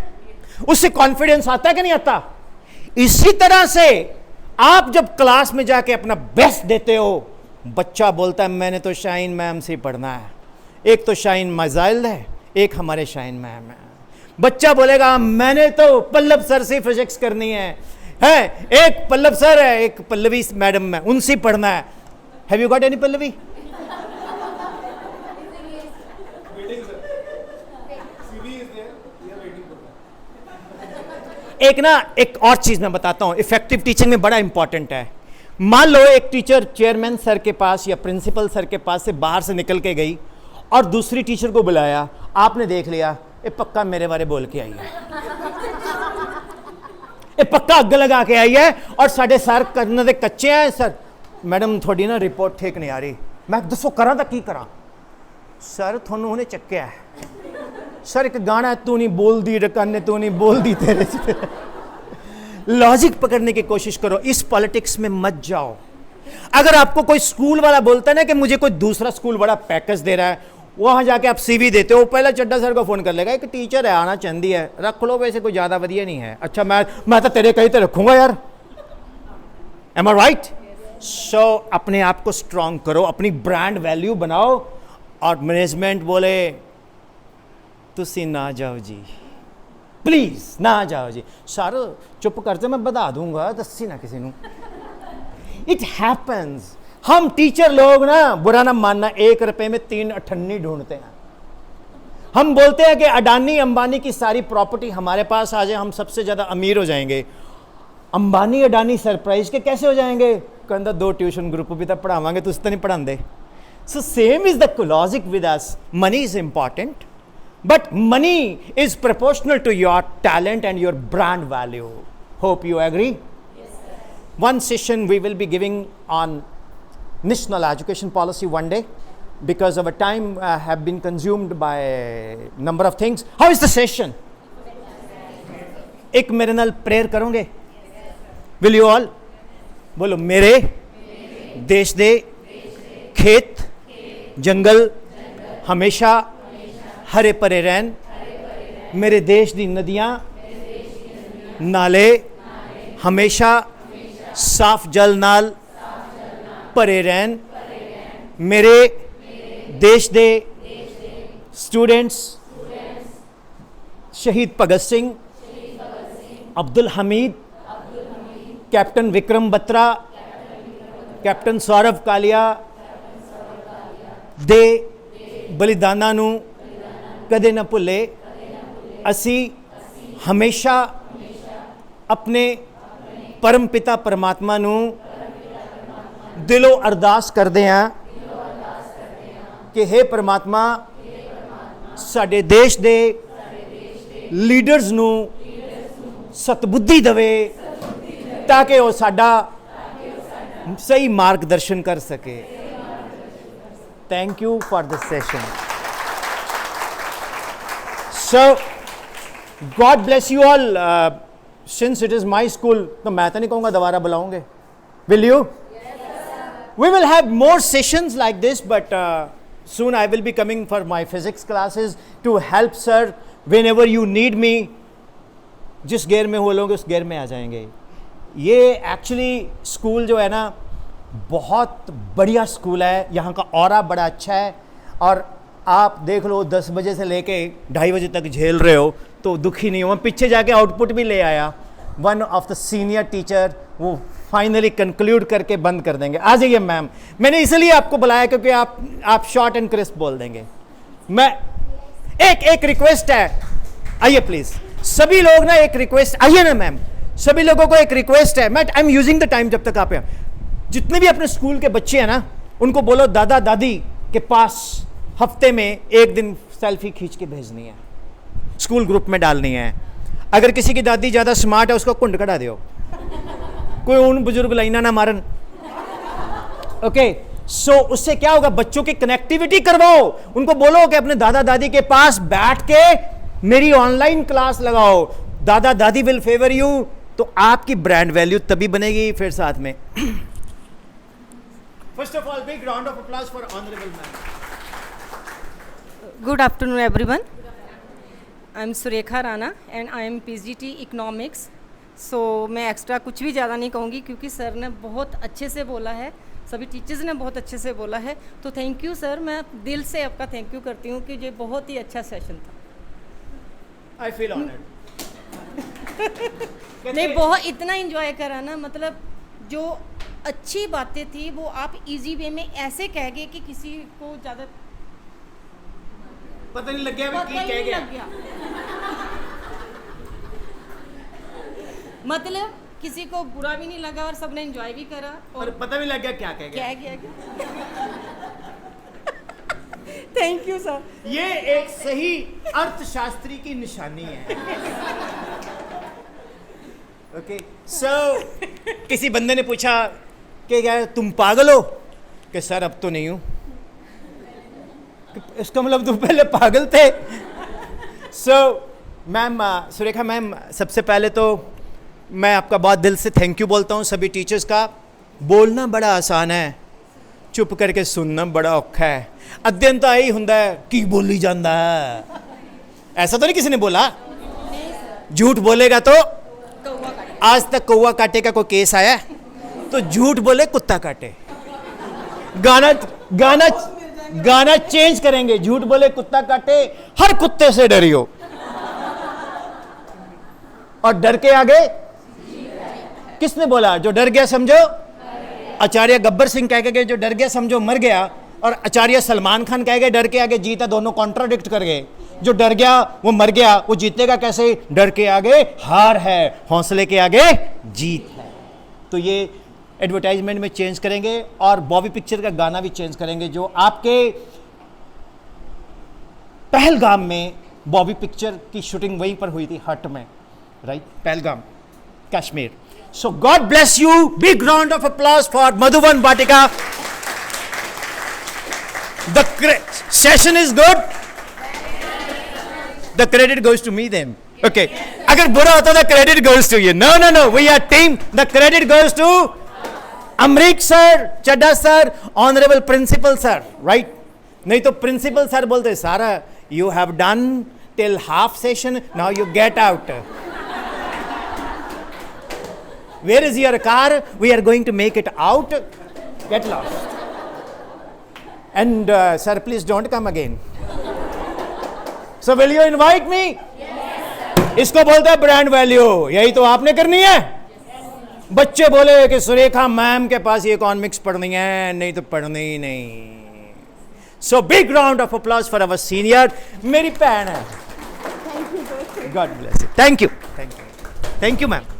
उससे कॉन्फिडेंस आता है कि नहीं आता? इसी तरह से आप जब क्लास में जाके अपना बेस्ट देते हो, बच्चा बोलता है मैंने तो शाइन मैम से पढ़ना है। एक तो शाइन मजाइल है, एक हमारे शाइन मैम है। बच्चा बोलेगा मैंने तो पल्लव सर से फिजिक्स करनी है, एक पल्लव सर है, एक पल्लवी मैडम है, उनसे पढ़ना है। Have you got any Pallavi? एक और चीज मैं बताता हूं, इफेक्टिव टीचिंग में बड़ा इंपॉर्टेंट है। मान लो एक टीचर चेयरमैन सर के पास या प्रिंसिपल सर के पास से बाहर से निकल के गई और दूसरी टीचर को बुलाया, आपने देख लिया ये पक्का मेरे बारे बोल के आई है, ये पक्का अग लगा के आई है और साढ़े सर करने दे कच्चे हैं। सर मैडम थोड़ी ना रिपोर्ट ठीक नहीं आ रही। मैं दसो करा तो की करा? सर थोनू उन्हें चक्या है। सर एक गाना है तू नहीं बोल दी रकाने, तू नहीं बोल दी तेरे से। लॉजिक पकड़ने की कोशिश करो, इस पॉलिटिक्स में मत जाओ। अगर आपको कोई स्कूल वाला बोलता है ना कि मुझे कोई दूसरा स्कूल बड़ा पैकेज दे रहा है, वहां जाके आप CV देते हो, पहला चड्डा सर को फोन कर लेगा, एक टीचर है आना चाहती है, रख लो, वैसे कोई ज्यादा वधिया नहीं है। अच्छा मैं तो तेरे कहीं तो रखूंगा यार। एम आई राइट? सो अपने आप को स्ट्रांग करो, अपनी ब्रांड वैल्यू बनाओ और मैनेजमेंट बोले तुसी ना जाओ जी, प्लीज ना जाओ जी, सारो चुप कर जा, मैं बता दूंगा, दसी ना किसी को। It happens. हम टीचर लोग ना, बुरा ना मानना, 1 रुपए में 3 अठन्नी ढूंढते हैं। हम बोलते हैं कि अडानी अंबानी की सारी प्रॉपर्टी हमारे पास आ जाए, हम सबसे ज्यादा अमीर हो जाएंगे। अंबानी अडानी सरप्राइज के कैसे हो जाएंगे? कहता 2 ट्यूशन ग्रुप भी तो पढ़ावांगे, तुझ तो नहीं पढ़ाते। So same is the logic with us. Money is important, but money is proportional to your talent and your brand value. Hope you agree? Yes, sir. One session we will be giving on national education policy one day. because our time have been consumed by number of things. How is the session? एक मेरे नाल prayer करोगे? Will you all? बोलो, मेरे देश दे खेत जंगल हमेशा हरे भरे रहन, मेरे देश दी नदियां नाले हमेशा साफ जल नाल भरे रहन, मेरे देश दे स्टूडेंट्स शहीद भगत सिंह, अब्दुल हमीद, कैप्टन विक्रम बत्रा, कैप्टन सौरभ कालिया दे बलिदानां नूं कदे ना भुले। असी हमेशा अपने परम पिता परमात्मा नूं दिलों अरदास करदे हां कि हे परमात्मा साडे देश दे लीडर्स नूं सतबुद्धि दवे ताकि वो साडा सही मार्गदर्शन कर सके। Thank you for this session. So God bless you all. Since it is my school तो मैं तो नहीं कहूँगा दोबारा बुलाऊंगे। Will you? We will have more sessions like this, but soon I will be coming for my physics classes to help sir whenever you need me. जिस gear में हो लोगे उस गेयर में आ जाएंगे। ये एक्चुअली स्कूल जो है ना बहुत बढ़िया स्कूल है, यहाँ का ऑरा बड़ा अच्छा है और आप देख लो 10 बजे से लेके 2:30 बजे तक झेल रहे हो तो दुखी नहीं हो। मैं पीछे जाके आउटपुट भी ले आया। One of the senior teacher वो फाइनली कंक्लूड करके बंद कर देंगे। आ जाइए मैम, मैंने इसलिए आपको बुलाया क्योंकि आप शॉर्ट एंड क्रिस्प बोल देंगे। मैं एक रिक्वेस्ट है, आइए प्लीज सभी लोग ना, एक रिक्वेस्ट, आइए ना मैम, सभी लोगों को एक रिक्वेस्ट है। मैं I am using the time जब तक आप जितने भी अपने स्कूल के बच्चे हैं ना उनको बोलो दादा दादी के पास हफ्ते में एक दिन सेल्फी खींच के भेजनी है, स्कूल ग्रुप में डालनी है। अगर किसी की दादी ज़्यादा स्मार्ट है उसको कुंड कढ़ा दो, कोई उन बुजुर्ग लाइना ना मारन। ओके, सो उससे क्या होगा, बच्चों की कनेक्टिविटी करवाओ, उनको बोलो कि अपने दादा दादी के पास बैठ के मेरी ऑनलाइन क्लास लगाओ, दादा दादी विल फेवर यू, तो आपकी ब्रांड वैल्यू तभी बनेगी फिर साथ में। First of all big round of applause for honourable ma'am. Good afternoon everyone. I am Surekha Rana and I am PGT Economics. So मैं एक्स्ट्रा कुछ भी ज़्यादा नहीं कहूँगी क्योंकि सर ने बहुत अच्छे से बोला है, सभी टीचर्स ने बहुत अच्छे से बोला है, तो थैंक यू सर, मैं दिल से आपका थैंक यू करती हूँ कि ये बहुत ही अच्छा सेशन था। I feel honored. नहीं, बहुत इतना एंजॉय करा ना, मतलब जो अच्छी बातें थी वो आप इजी वे में ऐसे कह गए कि किसी को ज़्यादा पता नहीं लग गया पता ही नहीं लग गया। मतलब किसी को बुरा भी नहीं लगा और सबने एंजॉय भी करा और पता भी लग गया क्या कह क्या गया। Thank you sir. ये एक सही अर्थशास्त्री की निशानी है। ओके, सो किसी बंदे ने पूछा कि क्या तुम पागल हो? कि सर अब तो नहीं हूं। इसका मतलब तुम पहले पागल थे। सो मैम, सुरेखा मैम, सबसे पहले तो मैं आपका बहुत दिल से थैंक यू बोलता हूँ सभी टीचर्स का। बोलना बड़ा आसान है, चुप करके सुनना बड़ा औखा है। अध्ययन तो यही हुंदा है कि बोली जाता है, ऐसा तो नहीं किसी ने बोला। झूठ बोलेगा तो आज तक कौवा काटे का कोई केस आया है? तो झूठ बोले कुत्ता काटे। गाना चेंज करेंगे, झूठ बोले कुत्ता काटे, हर कुत्ते से डरियो और डर के आगे किसने बोला? जो डर गया समझो आचार्य गब्बर सिंह कह के जो डर गया समझो मर गया, और आचार्य सलमान खान कह गए डर के आगे जीता, दोनों कॉन्ट्राडिक्ट कर गए। जो डर गया वो मर गया, वो जीतेगा कैसे? डर के आगे हार है, हौसले के आगे जीत है। तो ये एडवर्टाइजमेंट में चेंज करेंगे और बॉबी पिक्चर का गाना भी चेंज करेंगे, जो आपके पहलगाम में बॉबी पिक्चर की शूटिंग वहीं पर हुई थी, हट में, right, Pahalgam, Kashmir. So God bless you, big round of applause for Madhuban Vatika. The session is good. The credit goes to me then. Okay. अगर बुरा होता the credit goes to you. No, no, no. We are team. The credit goes to Amrik sir, Chadda sir, honorable principal sir. Right? नहीं तो principal sir बोलते सारा you have done till half session. Now you get out. Where is your car? We are going to make it out. Get lost. And sir, please don't come again. So will you invite me? Yes. इसको बोलते हैं brand value. यही तो आपने करनी है. बच्चे बोले कि सुरेखा मैम के पास ये इकोनॉमिक्स पढ़नी है, नहीं तो पढ़नी ही नहीं. So big round of applause for our senior. मेरी बहन है. God bless you. Thank you. Thank you. Thank you, ma'am.